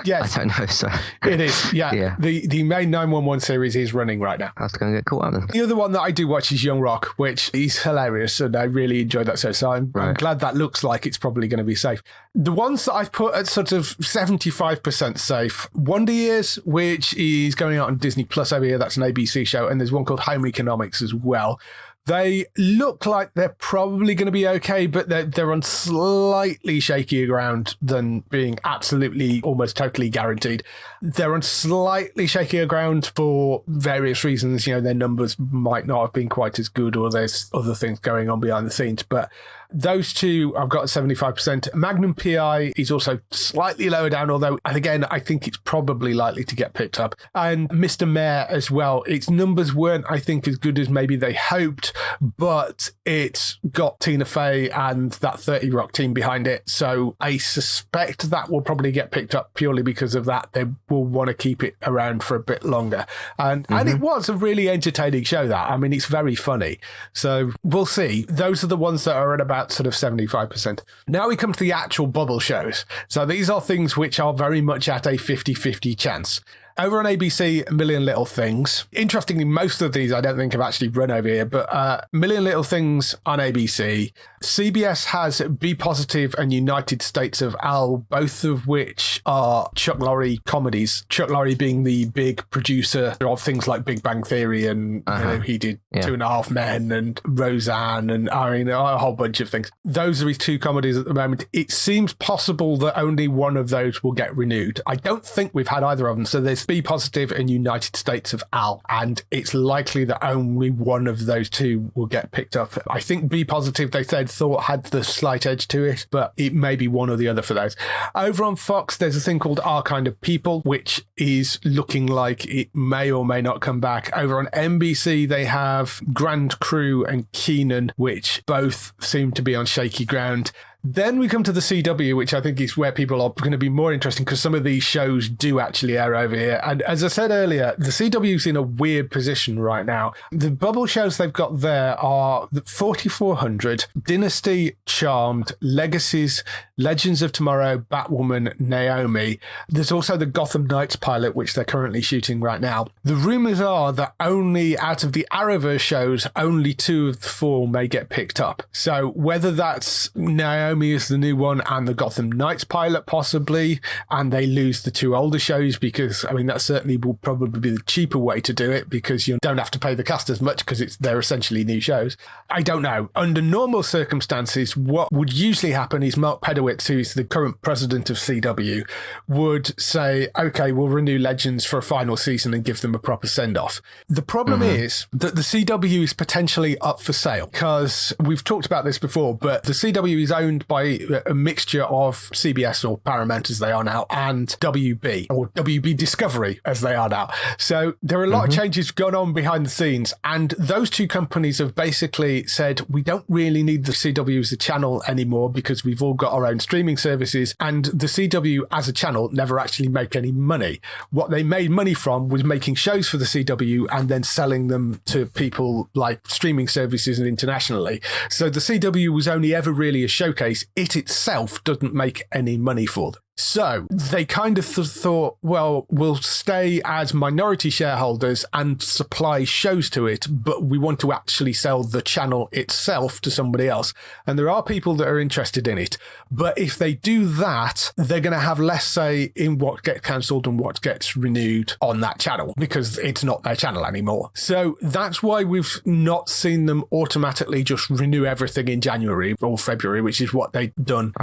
yes. I don't know. So it is. Yeah. The main 911 series is running right now. That's going to get caught up then. The other one that I do watch is Young Rock, which is hilarious, and I really enjoyed that show. So I'm glad that looks like it's probably going to be safe. The ones that I've put at sort of 75% safe, Wonder Years, which is going out on Disney Plus over here. That's an ABC show. And there's one called Home Economics as well. They look like they're probably going to be okay, but they're on slightly shakier ground than being absolutely almost totally guaranteed. They're on slightly shakier ground for various reasons. You know, their numbers might not have been quite as good, or there's other things going on behind the scenes. But those two I've got 75%. Magnum PI is also slightly lower down, although, and again, I think it's probably likely to get picked up. And Mr. Mayor as well. Its numbers weren't, I think, as good as maybe they hoped, but it's got Tina Fey and that 30 Rock team behind it. So I suspect that will probably get picked up purely because of that. They will want to keep it around for a bit longer. And it was a really entertaining show, that. I mean, it's very funny. So we'll see. Those are the ones that are at about sort of 75%. Now we come to the actual bubble shows. So these are things which are very much at a 50-50 chance. Over on ABC, A Million Little Things. Interestingly, most of these I don't think have actually run over here, but Million Little Things on ABC. CBS has Be Positive and United States of Al, both of which are Chuck Lorre comedies. Chuck Lorre being the big producer of things like Big Bang Theory, and he did Two and a Half Men and Roseanne, and a whole bunch of things. Those are his two comedies at the moment. It seems possible that only one of those will get renewed. I don't think we've had either of them. So there's Be Positive and United States of Al, and it's likely that only one of those two will get picked up. I think Be Positive, they thought had the slight edge to it, but it may be one or the other for those. Over on Fox, there's a thing called Our Kind of People, which is looking like it may or may not come back. Over on NBC, they have Grand Crew and Keenan, which both seem to be on shaky ground. Then we come to the CW, which I think is where people are going to be more interesting because some of these shows do actually air over here. And as I said earlier, the CW's in a weird position right now. The bubble shows they've got there are 4400, Dynasty, Charmed, Legacies, Legends of Tomorrow, Batwoman, Naomi. There's also the Gotham Knights pilot, which they're currently shooting right now. The rumours are that only out of the Arrowverse shows, only 2 of the 4 may get picked up. So whether that's Naomi is the new one and the Gotham Knights pilot possibly, and they lose the 2 older shows because, that certainly will probably be the cheaper way to do it because you don't have to pay the cast as much because they're essentially new shows. I don't know. Under normal circumstances, what would usually happen is Mark Pedowitz, who is the current president of CW, would say, okay, we'll renew Legends for a final season and give them a proper send-off. The problem is that the CW is potentially up for sale because we've talked about this before, but the CW is owned by a mixture of CBS or Paramount as they are now and WB or WB Discovery as they are now. So there are a lot of changes going on behind the scenes, and those two companies have basically said we don't really need the CW as a channel anymore because we've all got our own streaming services, and the CW as a channel never actually make any money. What they made money from was making shows for the CW and then selling them to people like streaming services and internationally. So the CW was only ever really a showcase. It itself doesn't make any money for them. So they kind of thought, well, we'll stay as minority shareholders and supply shows to it, but we want to actually sell the channel itself to somebody else. And there are people that are interested in it. But if they do that, they're going to have less say in what gets cancelled and what gets renewed on that channel because it's not their channel anymore. So that's why we've not seen them automatically just renew everything in January or February, which is what they'd done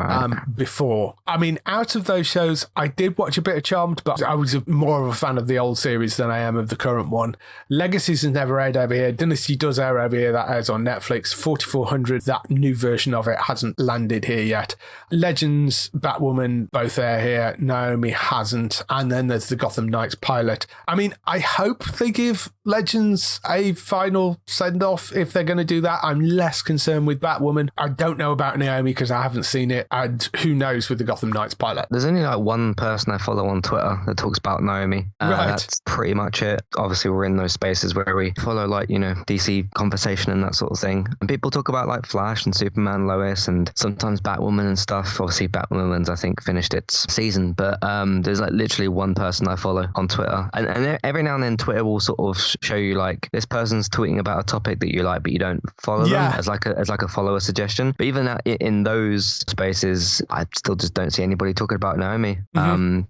before. Out of those shows, I did watch a bit of Charmed, but I was more of a fan of the old series than I am of the current one. Legacies has never aired over here. Dynasty does air over here. That airs on Netflix. 4400, that new version of it hasn't landed here yet. Legends, Batwoman, both air here. Naomi hasn't. And then there's the Gotham Knights pilot. I hope they give Legends a final send-off if they're going to do that. I'm less concerned with Batwoman. I don't know about Naomi because I haven't seen it, and who knows with the Gotham Knights pilot. There's only one person I follow on Twitter that talks about Naomi. Right. That's pretty much it. Obviously, we're in those spaces where we follow DC conversation and that sort of thing. And people talk about Flash and Superman, Lois, and sometimes Batwoman and stuff. Obviously, Batwoman's, I think, finished its season. But there's literally one person I follow on Twitter. And every now and then Twitter will sort of show you this person's tweeting about a topic that you like, but you don't follow them as a follower suggestion. But even in those spaces, I still just don't see anybody talking about Naomi,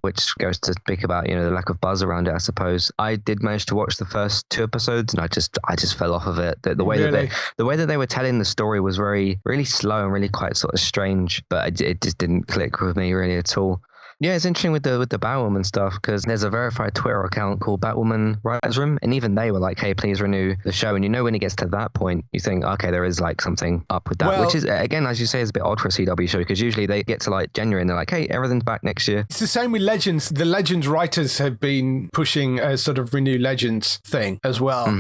which goes to speak about the lack of buzz around it, I suppose. I did manage to watch the first 2 episodes, and I just fell off of it. The way that they were telling the story was very, really slow and really quite sort of strange, but it just didn't click with me really at all. Yeah, it's interesting with the Batwoman stuff because there's a verified Twitter account called Batwoman Writers Room, and even they were like, hey, please renew the show. And when it gets to that point, you think, okay, there is something up with that, which is, again, as you say, is a bit odd for a CW show because usually they get to January and they're like, hey, everything's back next year. It's the same with Legends. The Legends writers have been pushing a sort of Renew Legends thing as well.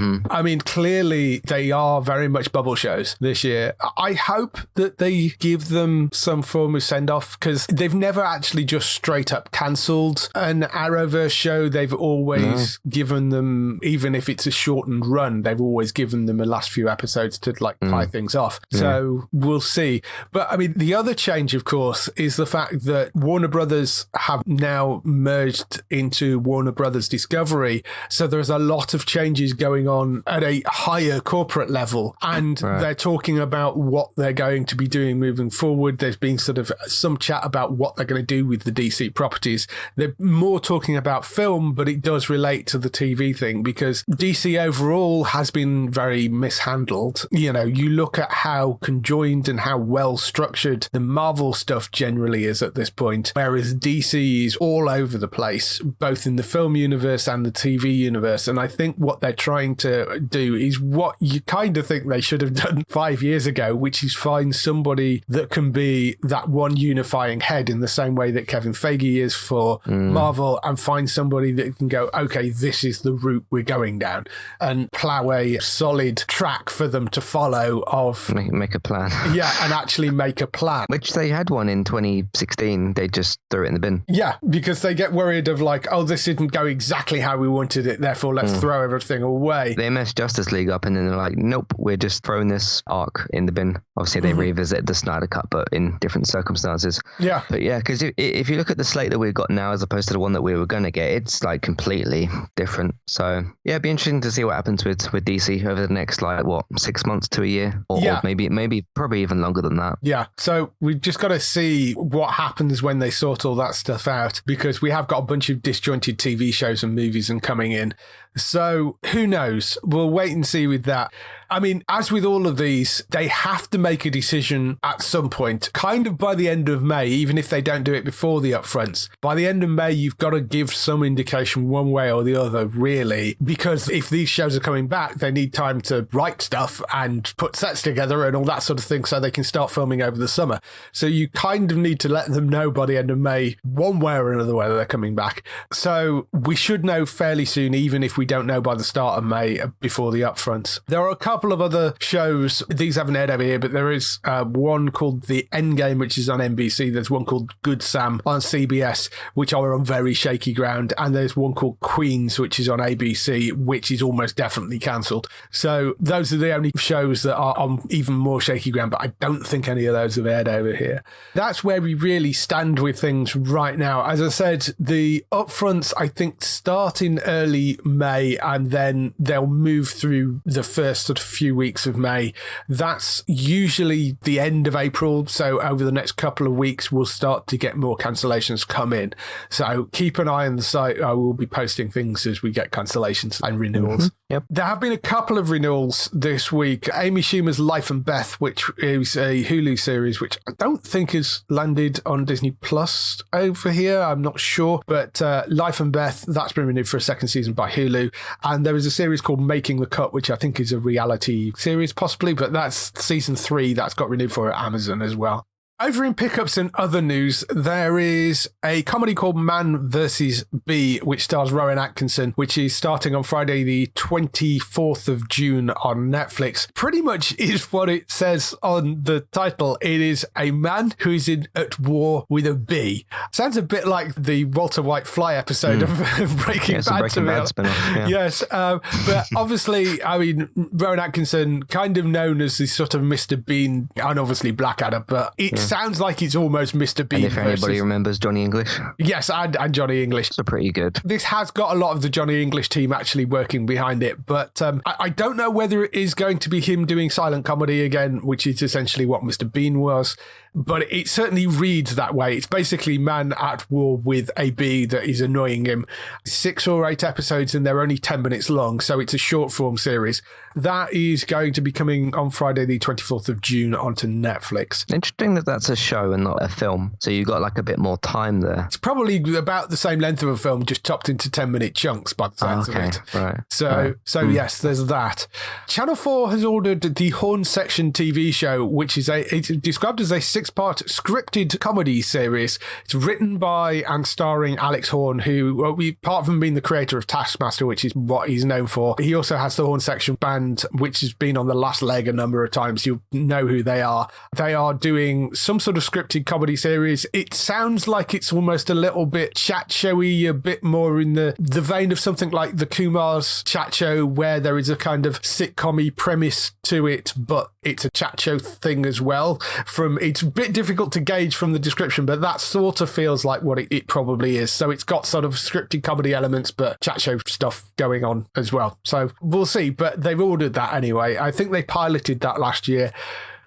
Clearly they are very much bubble shows this year. I hope that they give them some form of send-off because they've never actually just straight up cancelled an Arrowverse show. They've always given them, even if it's a shortened run, they've always given them the last few episodes to tie things off. So we'll see. But I mean, the other change, of course, is the fact that Warner Brothers have now merged into Warner Brothers Discovery. So there's a lot of changes going on at a higher corporate level. And they're talking about what they're going to be doing moving forward. There's been sort of some chat about what they're going to do with the DC properties. They're more talking about film, but it does relate to the TV thing because DC overall has been very mishandled. You know, you look at how conjoined and how well structured the Marvel stuff generally is at this point, whereas DC is all over the place, both in the film universe and the TV universe. And I think what they're trying to do is what you kind of think they should have done 5 years ago, which is find somebody that can be that one unifying head in the same way that Kevin Feige is for Marvel, and find somebody that can go, okay, this is the route we're going down, and plow a solid track for them to follow of... Make a plan. Yeah, and actually make a plan. Which they had one in 2016. They just threw it in the bin. Yeah, because they get worried of like, oh, this didn't go exactly how we wanted it, therefore let's throw everything away. They messed Justice League up and then they're like, nope, we're just throwing this arc in the bin. Obviously, they revisit the Snyder Cut, but in different circumstances. Yeah. But yeah, because if you look at the slate that we've got now as opposed to the one that we were going to get, it's like completely different. So yeah, it'd be interesting to see what happens with DC over the next 6 months to a year, or maybe probably even longer than that. Yeah. So we've just got to see what happens when they sort all that stuff out, because we have got a bunch of disjointed TV shows and movies and coming in. So who knows? We'll wait and see with that. I mean, as with all of these, they have to make a decision at some point, kind of by the end of May, even if they don't do it before the upfronts. By the end of May, you've got to give some indication one way or the other, really, because if these shows are coming back, they need time to write stuff and put sets together and all that sort of thing so they can start filming over the summer. So you kind of need to let them know by the end of May, one way or another, whether they're coming back. So we should know fairly soon, even if we don't know by the start of May before the upfronts. There are a couple of other shows. These haven't aired over here, but there is one called The Endgame, which is on NBC. There's one called Good Sam on CBS, which are on very shaky ground. And there's one called Queens, which is on ABC, which is almost definitely cancelled. So those are the only shows that are on even more shaky ground, but I don't think any of those have aired over here. That's where we really stand with things right now. As I said, the upfronts, I think, start in early May, and then they'll move through the first sort of few weeks of May. That's usually the end of April. So over the next couple of weeks, we'll start to get more cancellations come in. So keep an eye on the site. I will be posting things as we get cancellations and renewals. Yep. There have been a couple of renewals this week. Amy Schumer's Life and Beth, which is a Hulu series, which I don't think has landed on Disney Plus over here. I'm not sure. But Life and Beth, that's been renewed for a second season by Hulu. And there is a series called Making the Cut, which I think is a reality series, possibly, but that's season 3 that's got renewed for Amazon as well. Over in pickups and other news, there is a comedy called Man vs. Bee, which stars Rowan Atkinson, which is starting on Friday, the 24th of June on Netflix. Pretty much is what it says on the title. It is a man who is at war with a bee. Sounds a bit like the Walter White Fly episode of Breaking Bad. Breaking Bad spin-off, yeah. Yes, but obviously, I mean, Rowan Atkinson, kind of known as the sort of Mr. Bean, and obviously Blackadder, but it sounds like it's almost Mr. Bean. And if anybody remembers Johnny English. Yes, and Johnny English. So pretty good. This has got a lot of the Johnny English team actually working behind it, but I don't know whether it is going to be him doing silent comedy again, which is essentially what Mr. Bean was. But it certainly reads that way. It's basically man at war with a bee that is annoying him. 6 or 8 episodes and they're only 10 minutes long, so it's a short form series. That is going to be coming on Friday the 24th of June onto Netflix. Interesting that that's a show and not a film, so you got like a bit more time there. It's probably about the same length of a film, just chopped into 10-minute chunks by the sounds of it. Right. So yes, there's that. Channel 4 has ordered the Horn Section TV show, which is it's described as a 6-part scripted comedy series. It's written by and starring Alex Horn, who, apart from being the creator of Taskmaster, which is what he's known for, he also has the Horn Section Band, which has been on The Last Leg a number of times. You'll know who they are. They are doing some sort of scripted comedy series. It sounds like it's almost a little bit chat showy, a bit more in the vein of something like the Kumar's chat show, where there is a kind of sitcom-y premise to it, but it's a chat show thing as well. It's a bit difficult to gauge from the description, but that sort of feels like what it probably is. So it's got sort of scripted comedy elements, but chat show stuff going on as well. So we'll see, but they've ordered that anyway. I think they piloted that last year.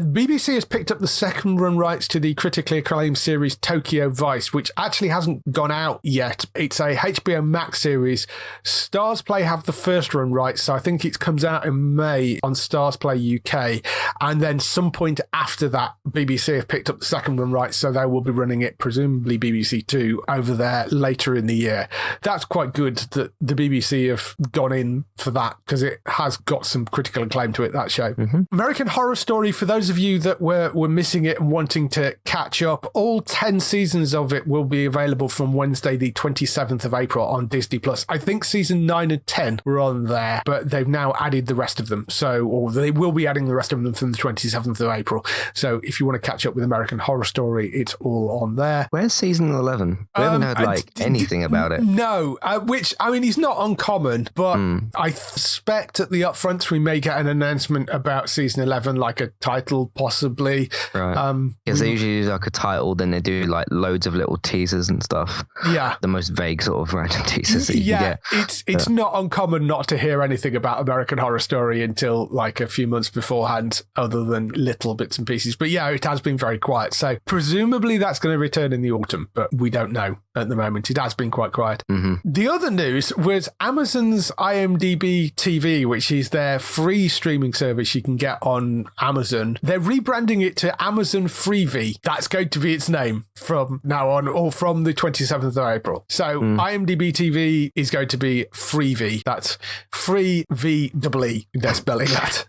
BBC has picked up the second run rights to the critically acclaimed series Tokyo Vice, which actually hasn't gone out yet. It's a HBO Max series. Stars Play have the first run rights, so I think it comes out in May on Stars Play UK. And then some point after that, BBC have picked up the second run rights, so they will be running it, presumably BBC Two, over there later in the year. That's quite good that the BBC have gone in for that, because it has got some critical acclaim to it, that show. American Horror Story, for those of you that were missing it and wanting to catch up, all 10 seasons of it will be available from Wednesday the 27th of April on Disney+. I think season 9 and 10 were on there, but they've now added the rest of them. Or they will be adding the rest of them from the 27th of April. So if you want to catch up with American Horror Story, it's all on there. Where's season 11? We haven't heard anything about it. No, which, I mean, is not uncommon, but I suspect at the upfronts we may get an announcement about season 11, like a title possibly. Right. Because they usually do like a title, then they do like loads of little teasers and stuff. Yeah. The most vague sort of random teasers that you can get. It's not uncommon not to hear anything about American Horror Story until like a few months beforehand, other than little bits and pieces. But yeah, it has been very quiet. So presumably that's going to return in the autumn, but we don't know at the moment. It has been quite quiet. The other news was Amazon's IMDb TV, which is their free streaming service you can get on Amazon. They're rebranding it to Amazon Freevee. That's going to be its name from now on, or from the 27th of April. So IMDb TV is going to be Freevee. That's free V-E-E. They're spelling that.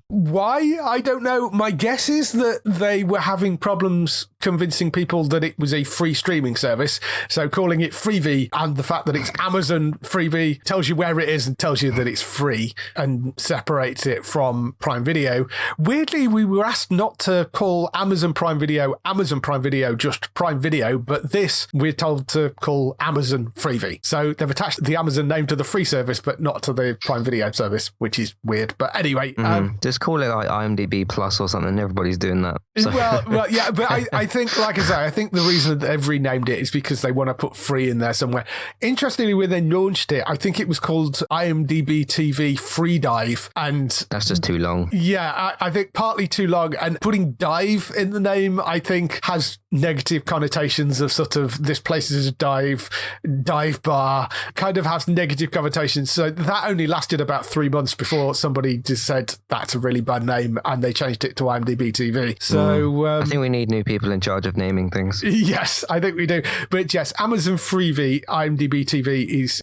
Why? I don't know. My guess is that they were having problems convincing people that it was a free streaming service. So calling it Freevee, and the fact that it's Amazon Freevee tells you where it is and tells you that it's free and separates it from Prime Video. Weirdly, we were asked not to call Amazon Prime Video, just Prime Video, but this we're told to call Amazon Freevee. So they've attached the Amazon name to the free service, but not to the Prime Video service, which is weird. But anyway, just call it like IMDb Plus or something. Everybody's doing that. So. Well, yeah, but I think, like I say, I think the reason that they've renamed it is because they want to put free in there somewhere. Interestingly, when they launched it, I think it was called IMDb TV Free Dive, and that's just too long. Yeah, I think partly too long, and putting dive in the name, I think, has negative connotations of sort of this place is a dive bar, kind of has negative connotations. So that only lasted about 3 months before somebody just said that's a really bad name, and they changed it to IMDb TV. So I think we need new people in charge of naming things. Yes, I think we do. But yes, Amazon Freevee, IMDb TV is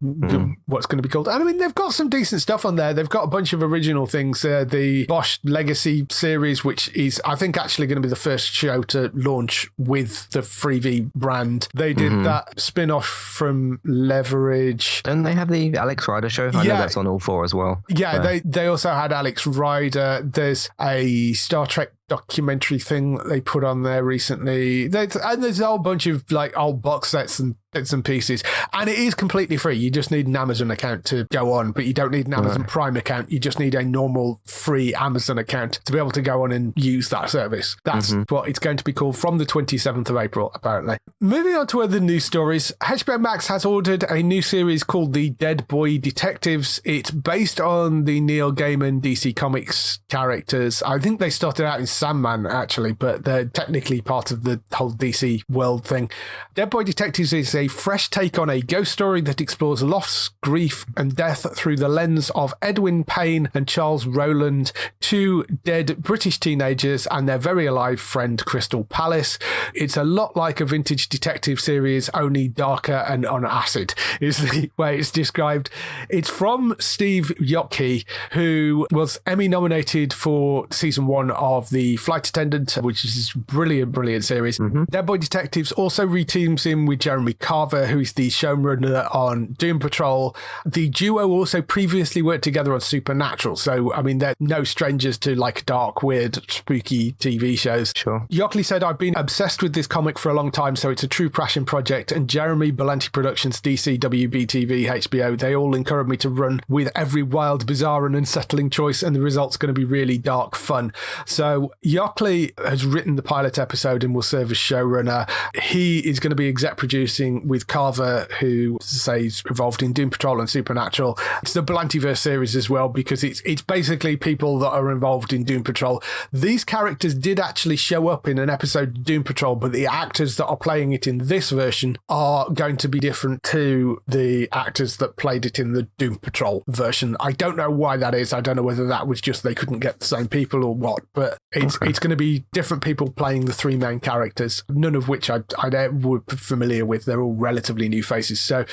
what's going to be called. And I mean, they've got some decent stuff on there. They've got a bunch of original things. The Bosch Legacy series, which is, I think, actually going to be the first show to launch with the Freevee brand. They did that spin-off from Leverage. Don't they have the Alex Rider show? I know that's on all four as well. Yeah, they also had Alex Rider. There's a Star Trek documentary thing that they put on there recently. There's a whole bunch of like old box sets and bits and pieces, and it is completely free. You just need an Amazon account to go on, but you don't need an Amazon Prime account. You just need a normal free Amazon account to be able to go on and use that service. That's what it's going to be called from the 27th of April, apparently. Moving on to other news stories, HBO Max has ordered a new series called The Dead Boy Detectives. It's based on the Neil Gaiman DC Comics characters. I think they started out in Sandman, actually, but they're technically part of the whole DC world thing. Dead Boy Detectives is a fresh take on a ghost story that explores loss, grief, and death through the lens of Edwin Payne and Charles Rowland, two dead British teenagers and their very alive friend Crystal Palace. It's a lot like a vintage detective series, only darker and on acid, is the way it's described. It's from Steve Yockey, who was Emmy nominated for season 1 of The Flight Attendant, which is a brilliant series. Dead Boy Detectives also reteams him with Jeremy Carver, who is the showrunner on Doom Patrol. The duo also previously worked together on Supernatural, so I mean they're no strangers to like dark, weird, spooky TV shows. Sure. Yockley said, I've been obsessed with this comic for a long time, so it's a true passion project, and Jeremy, Belanti Productions, DC, WB TV, HBO, they all encouraged me to run with every wild, bizarre and unsettling choice, and the result's going to be really dark fun. So Yockley has written the pilot episode and will serve as showrunner. He is going to be exec producing with Carver, who, as I say, is involved in Doom Patrol and Supernatural. It's the Belantiverse series as well, because it's basically people that are involved in Doom Patrol. These characters did actually show up in an episode of Doom Patrol, but the actors that are playing it in this version are going to be different to the actors that played it in the Doom Patrol version. I don't know why that is. I don't know whether that was just they couldn't get the same people or what, but it's going to be different people playing the three main characters, none of which I were familiar with. They're all relatively new faces. So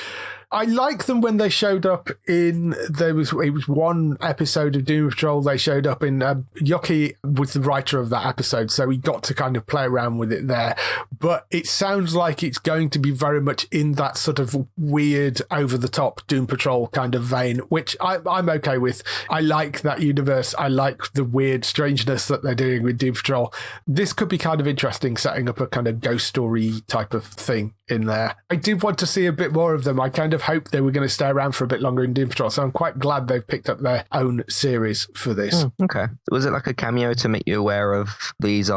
I like them when they showed up in, it was one episode of Doom Patrol they showed up in. Yockey was the writer of that episode, so he got to kind of play around with it there. But it sounds like it's going to be very much in that sort of weird, over-the-top Doom Patrol kind of vein, which I'm okay with. I like that universe. I like the weird strangeness that they're doing with Doom Patrol. This could be kind of interesting, setting up a kind of ghost story type of thing in there. I did want to see a bit more of them. I kind of hoped they were going to stay around for a bit longer in Doom Patrol, so I'm quite glad they've picked up their own series for this. Okay. Was it like a cameo to make you aware of these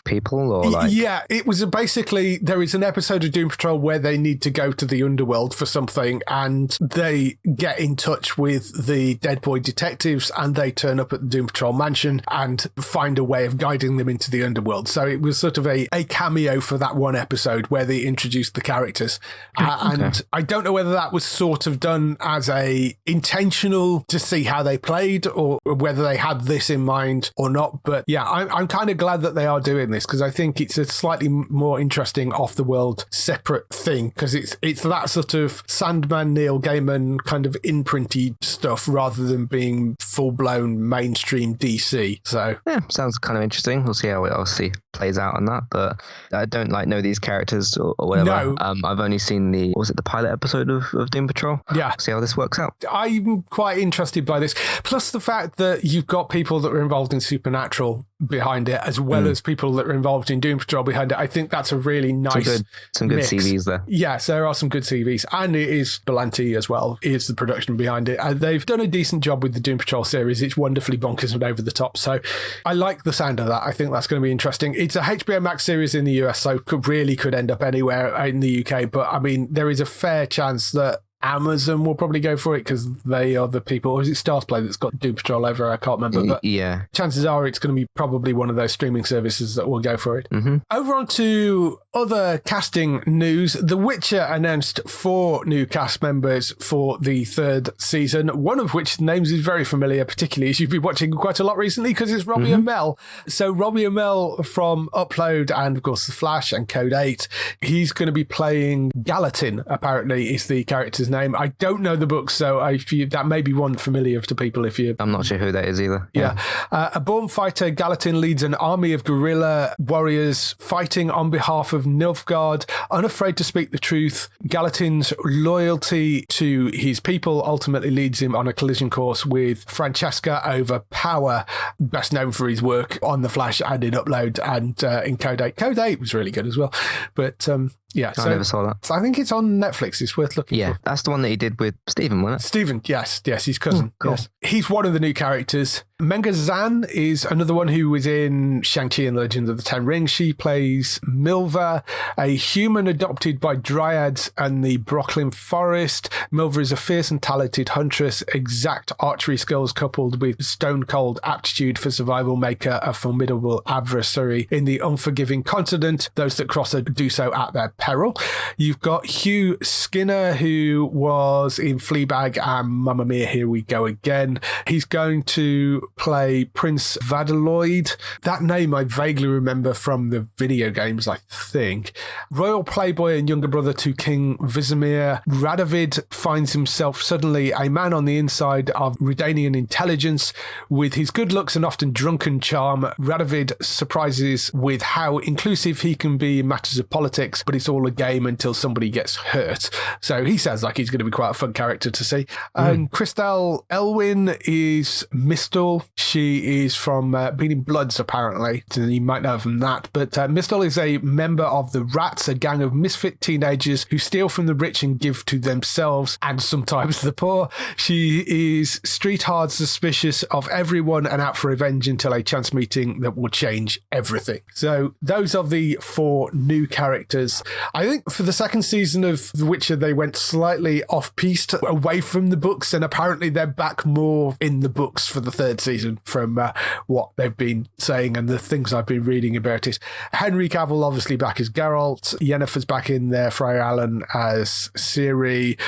people, or like? Yeah, it was basically, there is an episode of Doom Patrol where they need to go to the underworld for something, and they get in touch with the Dead Boy Detectives, and they turn up at the Doom Patrol mansion and find a way of guiding them into the underworld. So it was sort of a cameo for that one episode where they introduced the characters. And I don't know whether that was sort of done as a intentional to see how they played, or whether they had this in mind or not. But yeah, I'm kind of glad that they are doing this, because I think it's a slightly more interesting off-the-world separate thing, because it's that sort of Sandman, Neil Gaiman kind of imprinty stuff rather than being full-blown mainstream DC. So yeah, sounds kind of interesting. We'll see how it obviously plays out on that, but I don't know these characters or whatever. No. I've only seen the pilot episode of Doom Patrol. Yeah. See how this works out. I'm quite interested by this. Plus the fact that you've got people that are involved in Supernatural behind it, as well as people that are involved in Doom Patrol behind it. I think that's a really nice some good mix. CVs there. Yes, there are some good CVs, and it is Belanti as well. It's the production behind it. They've done a decent job with the Doom Patrol series. It's wonderfully bonkers and over the top. So I like the sound of that. I think that's going to be interesting. It's a HBO Max series in the US, so could end up anywhere in the UK. But I mean, there is a fair chance that Amazon will probably go for it, because they are the people, or is it Starsplay that's got Doom Patrol over? I can't remember, but yeah, chances are it's going to be probably one of those streaming services that will go for it. Over on to other casting news. The Witcher announced 4 new cast members for the 3rd season, one of which names is very familiar, particularly as you've been watching quite a lot recently, because it's Robbie Amell. So Robbie Amell from Upload and of course The Flash and Code 8, he's going to be playing Gallatin, apparently is the character's name. I don't know the book, so that may be one familiar to people if you... I'm not sure who that is either. Yeah. A born fighter, Gallatin leads an army of guerrilla warriors fighting on behalf of Nilfgaard. Unafraid to speak the truth, Gallatin's loyalty to his people ultimately leads him on a collision course with Francesca over Power, best known for his work on The Flash and in Upload and in Code 8. Code 8 was really good as well. But yeah, I never saw that. I think it's on Netflix. It's worth looking for. That's the one that he did with Stephen, wasn't it? Stephen, yes, his cousin. Cool. Yes. He's one of the new characters. Menga Zan is another one who was in Shang-Chi and the Legend of the Ten Rings. She plays Milva, a human adopted by dryads and the Brooklyn Forest. Milva is a fierce and talented huntress. Exact archery skills coupled with stone-cold aptitude for survival make her a formidable adversary in the unforgiving continent. Those that cross her do so at their peril. You've got Hugh Skinner, who was in Fleabag and Mamma Mia, Here We Go Again. He's going to play Prince Vadaloid. That name I vaguely remember from the video games, I think. Royal playboy and younger brother to King Vizimir, Radovid finds himself suddenly a man on the inside of Redanian intelligence. With his good looks and often drunken charm, Radovid surprises with how inclusive he can be in matters of politics, but it's all a game until somebody gets hurt. So he sounds like he's going to be quite a fun character to see. And Christelle Elwyn is Mistel. She is from Bleeding Bloods, apparently. You might know from that. But Mistel is a member of the Rats, a gang of misfit teenagers who steal from the rich and give to themselves and sometimes the poor. She is street hard suspicious of everyone and out for revenge until a chance meeting that will change everything. So those are the 4 new characters. I think for the second season of The Witcher, they went slightly off-piste away from the books, and apparently they're back more in the books for the third season from what they've been saying and the things I've been reading about it. Henry Cavill obviously back as Geralt. Yennefer's back in there, Freya Allen as Ciri.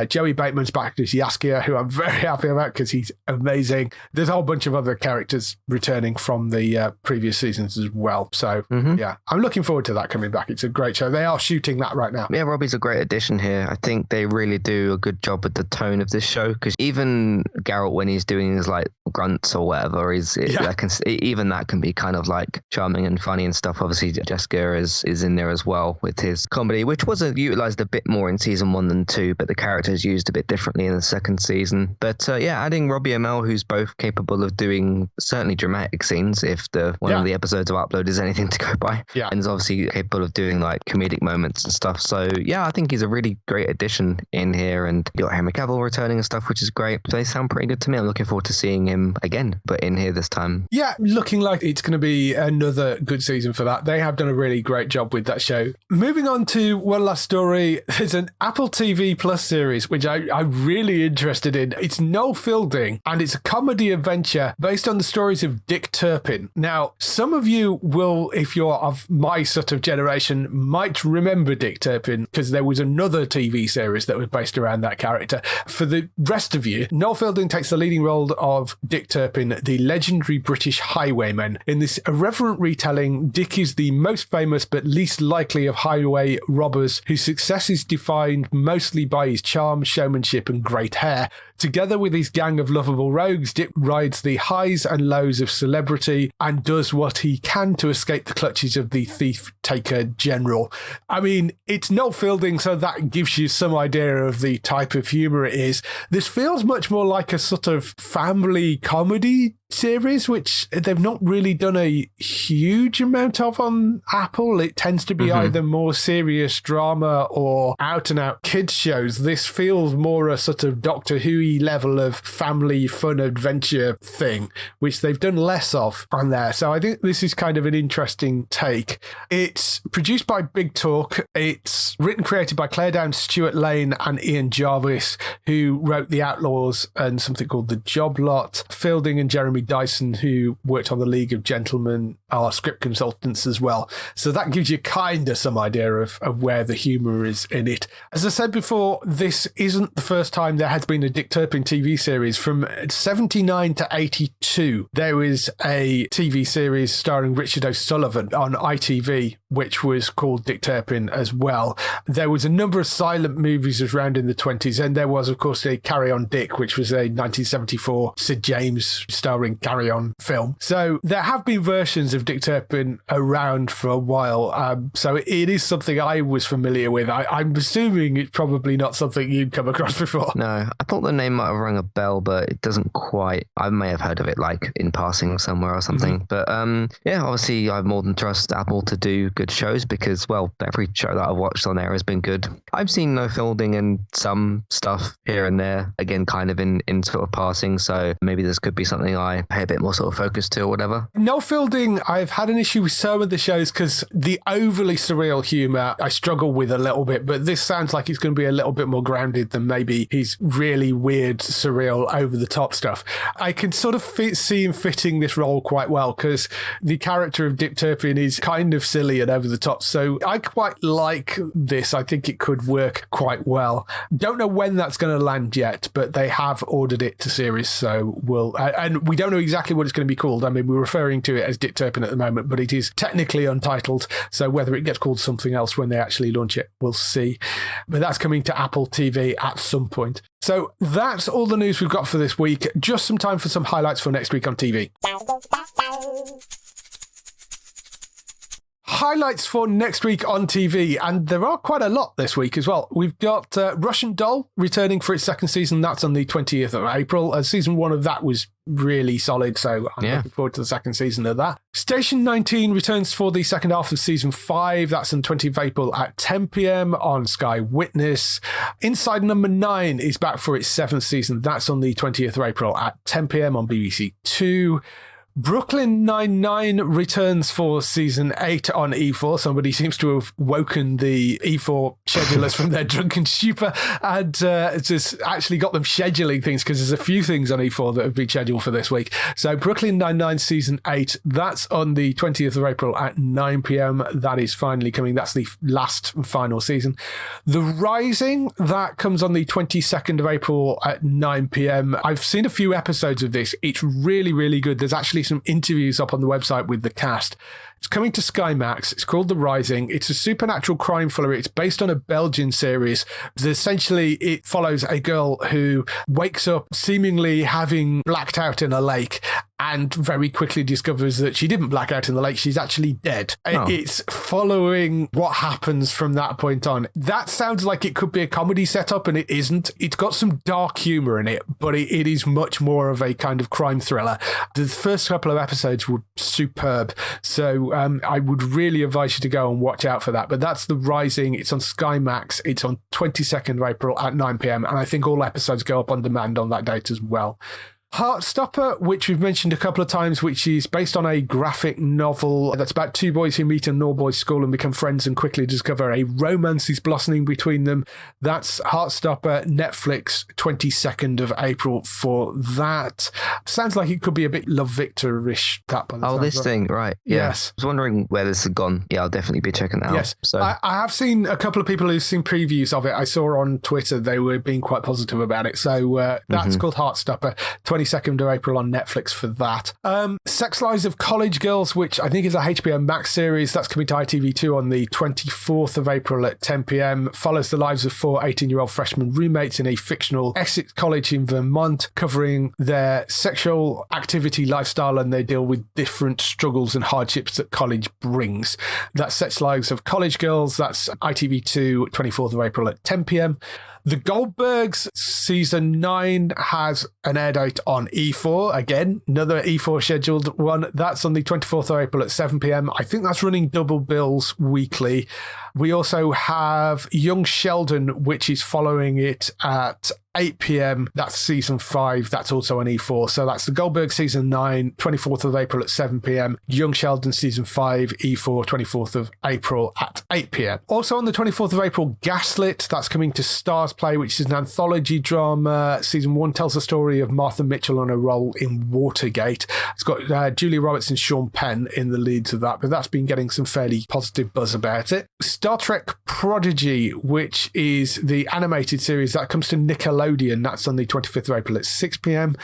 Joey Bateman's back as Jaskier, who I'm very happy about because he's amazing. There's a whole bunch of other characters returning from the previous seasons as well. So, yeah, I'm looking forward to that coming back. It's a great show. They are shooting that right now. Yeah, Robbie's a great addition here. I think they really do a good job with the tone of this show, because even Geralt, when he's doing his like grunts or whatever, even that can be kind of like charming and funny and stuff. Obviously, Jessica is in there as well with his comedy, which wasn't utilized a bit more in season 1 than 2, but the character is used a bit differently in the second season. But yeah, adding Robbie Amell, who's both capable of doing certainly dramatic scenes if one of the episodes are uploaded is anything to go by, and is obviously capable of doing like comedic moments and stuff. So yeah, I think he's a really great addition in here, and you got Henry Cavill returning and stuff, which is great. They sound pretty good to me. I'm looking forward to seeing him again, but in here this time. Yeah, looking like it's going to be another good season for that. They have done a really great job with that show. Moving on to one last story, there's an Apple TV Plus series, which I'm really interested in. It's Noel Fielding, and it's a comedy adventure based on the stories of Dick Turpin. Now, some of you will, if you're of my sort of generation, might remember Dick Turpin, because there was another TV series that was based around that character. For the rest of you, Noel Fielding takes the leading role of Dick Turpin, the legendary British highwayman. In this irreverent retelling, Dick is the most famous but least likely of highway robbers, whose success is defined mostly by his charm, showmanship, and great hair. Together with his gang of lovable rogues, Dick rides the highs and lows of celebrity and does what he can to escape the clutches of the thief-taker general. I mean, it's Noel Fielding, so that gives you some idea of the type of humour it is. This feels much more like a sort of family comedy series, which they've not really done a huge amount of on Apple. It tends to be either more serious drama or out-and-out kids shows. This feels more a sort of Doctor Who level of family fun adventure thing, which they've done less of on there. So I think this is kind of an interesting take. It's produced by Big Talk. It's written, created by Claire Downs, Stuart Lane, and Ian Jarvis, who wrote The Outlaws and something called The Job Lot. Fielding and Jeremy Dyson, who worked on The League of Gentlemen, are script consultants as well. So that gives you kind of some idea of where the humour is in it. As I said before, this isn't the first time there has been a Dick Turpin TV series. From 79 to 82, there was a TV series starring Richard O'Sullivan on ITV, which was called Dick Turpin as well. There was a number of silent movies around in the 20s, and there was, of course, a Carry On Dick, which was a 1974 Sid James starring Carry On film. So there have been versions of of Dick Turpin around for a while, so it is something I was familiar with. I'm assuming it's probably not something you'd come across before. No, I thought the name might have rung a bell, but it doesn't quite. I may have heard of it like in passing somewhere or something. But yeah, obviously I more than trust Apple to do good shows because, well, every show that I've watched on there has been good. I've seen No Fielding and some stuff here and there, again, kind of in sort of passing. So maybe this could be something I pay a bit more sort of focus to or whatever. No Fielding, I've had an issue with some of the shows because the overly surreal humour I struggle with a little bit, but this sounds like it's going to be a little bit more grounded than maybe his really weird, surreal, over-the-top stuff. I can sort of see him fitting this role quite well because the character of Dick Turpin is kind of silly and over the top. So I quite like this. I think it could work quite well. Don't know when that's going to land yet, but they have ordered it to series. So we'll, and we don't know exactly what it's going to be called. I mean, we're referring to it as Dick Turpin at the moment, but it is technically untitled. So whether it gets called something else when they actually launch it, we'll see. But that's coming to Apple TV at some point. So that's all the news we've got for this week. Just some time for some highlights for next week on TV. Highlights for next week on TV, and there are quite a lot this week as well. We've got Russian Doll returning for its second season. That's on the 20th of April. Season 1 of that was really solid, so I'm looking forward to the second season of that. Station 19 returns for the second half of season 5. That's on 20th of April at 10 p.m. on Sky Witness. Inside Number 9 is back for its 7th season. That's on the 20th of April at 10 p.m. on BBC 2. Brooklyn Nine-Nine returns for season 8 on E4. Somebody seems to have woken the E4 schedulers from their drunken stupor and just actually got them scheduling things because there's a few things on E4 that have been scheduled for this week. So Brooklyn Nine-Nine season 8, that's on the 20th of April at 9 p.m. That is finally coming. That's the last and final season. The Rising, that comes on the 22nd of April at 9 p.m. I've seen a few episodes of this. It's really, really good. There's actually some interviews up on the website with the cast. It's coming to Sky Max. It's called The Rising. It's a supernatural crime thriller. It's based on a Belgian series. Essentially, it follows a girl who wakes up seemingly having blacked out in a lake and very quickly discovers that she didn't black out in the lake. She's actually dead. Oh. It's following what happens from that point on. That sounds like it could be a comedy setup, and it isn't. It's got some dark humor in it, but it is much more of a kind of crime thriller. The first couple of episodes were superb, so I would really advise you to go and watch out for that. But that's The Rising. It's on Sky Max. It's on 22nd of April at 9 p.m, and I think all episodes go up on demand on that date as well. Heartstopper, which we've mentioned a couple of times, which is based on a graphic novel that's about two boys who meet in an all-boys school and become friends and quickly discover a romance is blossoming between them. That's Heartstopper, Netflix, 22nd of April for that. Sounds like it could be a bit Love Victor-ish. This thing, right. Yeah. Yes. I was wondering where this had gone. Yeah, I'll definitely be checking that out. Yes. So I have seen a couple of people who've seen previews of it. I saw on Twitter they were being quite positive about it. So that's called Heartstopper, 22nd of April on Netflix for that. Sex Lives of College Girls, which I think is a HBO Max series, that's coming to ITV2 on the 24th of April at 10 p.m. Follows the lives of 4 18-year-old freshman roommates in a fictional Essex college in Vermont, covering their sexual activity lifestyle, and they deal with different struggles and hardships that college brings. That's Sex Lives of College Girls. That's ITV2, 24th of April at 10 p.m. The Goldbergs season 9 has an air date on E4. Again, another E4 scheduled one. That's on the 24th of April at 7 p.m. I think that's running double bills weekly. We also have Young Sheldon, which is following it at 8 p.m. That's season 5. That's also on E4. So that's the Goldberg season 9, 24th of April at 7 p.m. Young Sheldon season 5, E4, 24th of April at 8 p.m. Also on the 24th of April, Gaslit. That's coming to Stars Play, which is an anthology drama. Season 1 tells the story of Martha Mitchell on her role in Watergate. It's got Julia Roberts and Sean Penn in the leads of that, but that's been getting some fairly positive buzz about it. Star Trek Prodigy, which is the animated series that comes to Nickelodeon. That's on the 25th of April at 6 p.m.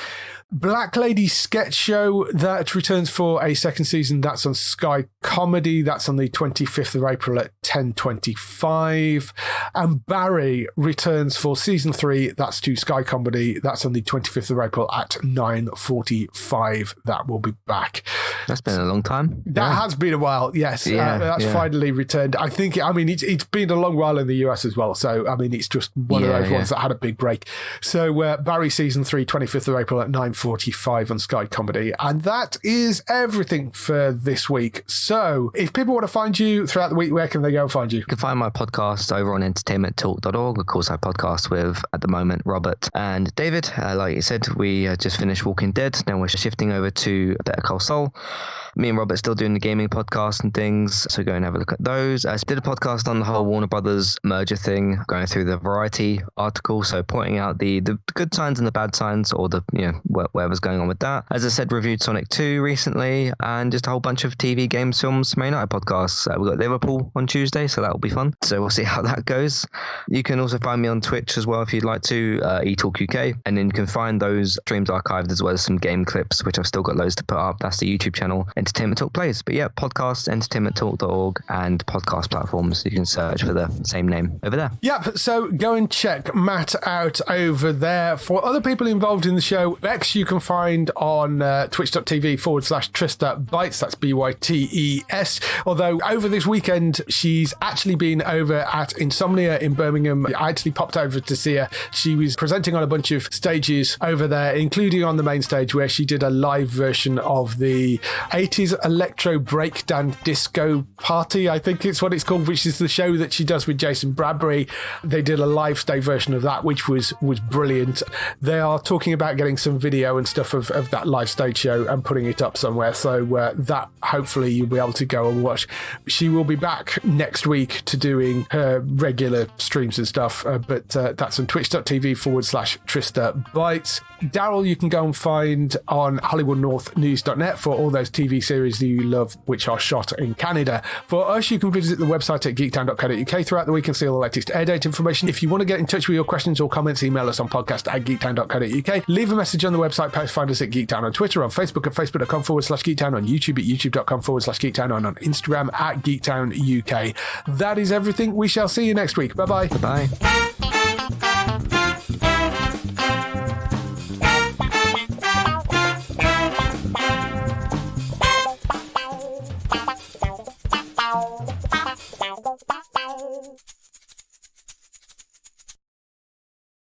Black Lady Sketch Show, that returns for a second season. That's on Sky Comedy. That's on the 25th of April at 10:25. And Barry returns for season 3. That's to Sky Comedy. That's on the 25th of April at 9:45. That will be back. That's been a long time. That has been a while, yes. That's finally returned. I think, it's been a long while in the US as well. So, it's just one of those ones that had a big break. So, Barry season 3, 25th of April at 9:45 on Sky Comedy. And that is everything for this week. So, if people want to find you throughout the week, where can they go and find you? You can find my podcast over on entertainmenttalk.org. Of course, I podcast with, at the moment, Robert and David. Like you said, we just finished Walking Dead. Now we're shifting over to Better Call Saul. Me and Robert are still doing the gaming podcast and things, so go and have a look at those. I did a podcast on the whole Warner Brothers merger thing, going through the Variety article, so pointing out the good signs and the bad signs, or the whatever's going on with that. As I said, reviewed Sonic 2 recently, and just a whole bunch of TV, games, films, May Night podcasts. We've got Liverpool on Tuesday, so that'll be fun. So we'll see how that goes. You can also find me on Twitch as well if you'd like to, eTalkUK, and then you can find those streams archived as well as some game clips, which I've still got loads to put up. That's the YouTube channel, Entertainment Talk Plays. But yeah, podcast, entertainmenttalk.org, and podcast platforms. You can search for the same name over there. Yep, so go and check Matt out over there. For other people involved in the show, Bex you can find on twitch.tv/Trista Bytes. That's BYTES. Although over this weekend, she's actually been over at Insomnia in Birmingham. I actually popped over to see her. She was presenting on a bunch of stages over there, including on the main stage where she did a live version of the 80s electro breakdown disco party, I think it's what it's called, which is the show that she does with Jason Bradbury. They did a live stage version of that, which was brilliant. They are talking about getting some video and stuff of that live stage show and putting it up somewhere, so that hopefully you'll be able to go and watch. She will be back next week to doing her regular streams and stuff, but that's on twitch.tv/Trista Bytes. Daryl you can go and find on HollywoodNorthNews.net for all those TV series that you love which are shot in Canada. For us, you can visit the website at geektown.co.uk throughout the week and see all the latest air date information. If you want to get in touch with your questions or comments, email us on podcast@geektown.co.uk. Leave a message on the website post, find us at Geektown on Twitter, on Facebook at facebook.com/Geektown, on YouTube at youtube.com/Geektown, and on Instagram at Geektown UK. That is everything. We shall see you next week. Bye-bye. Bye-bye.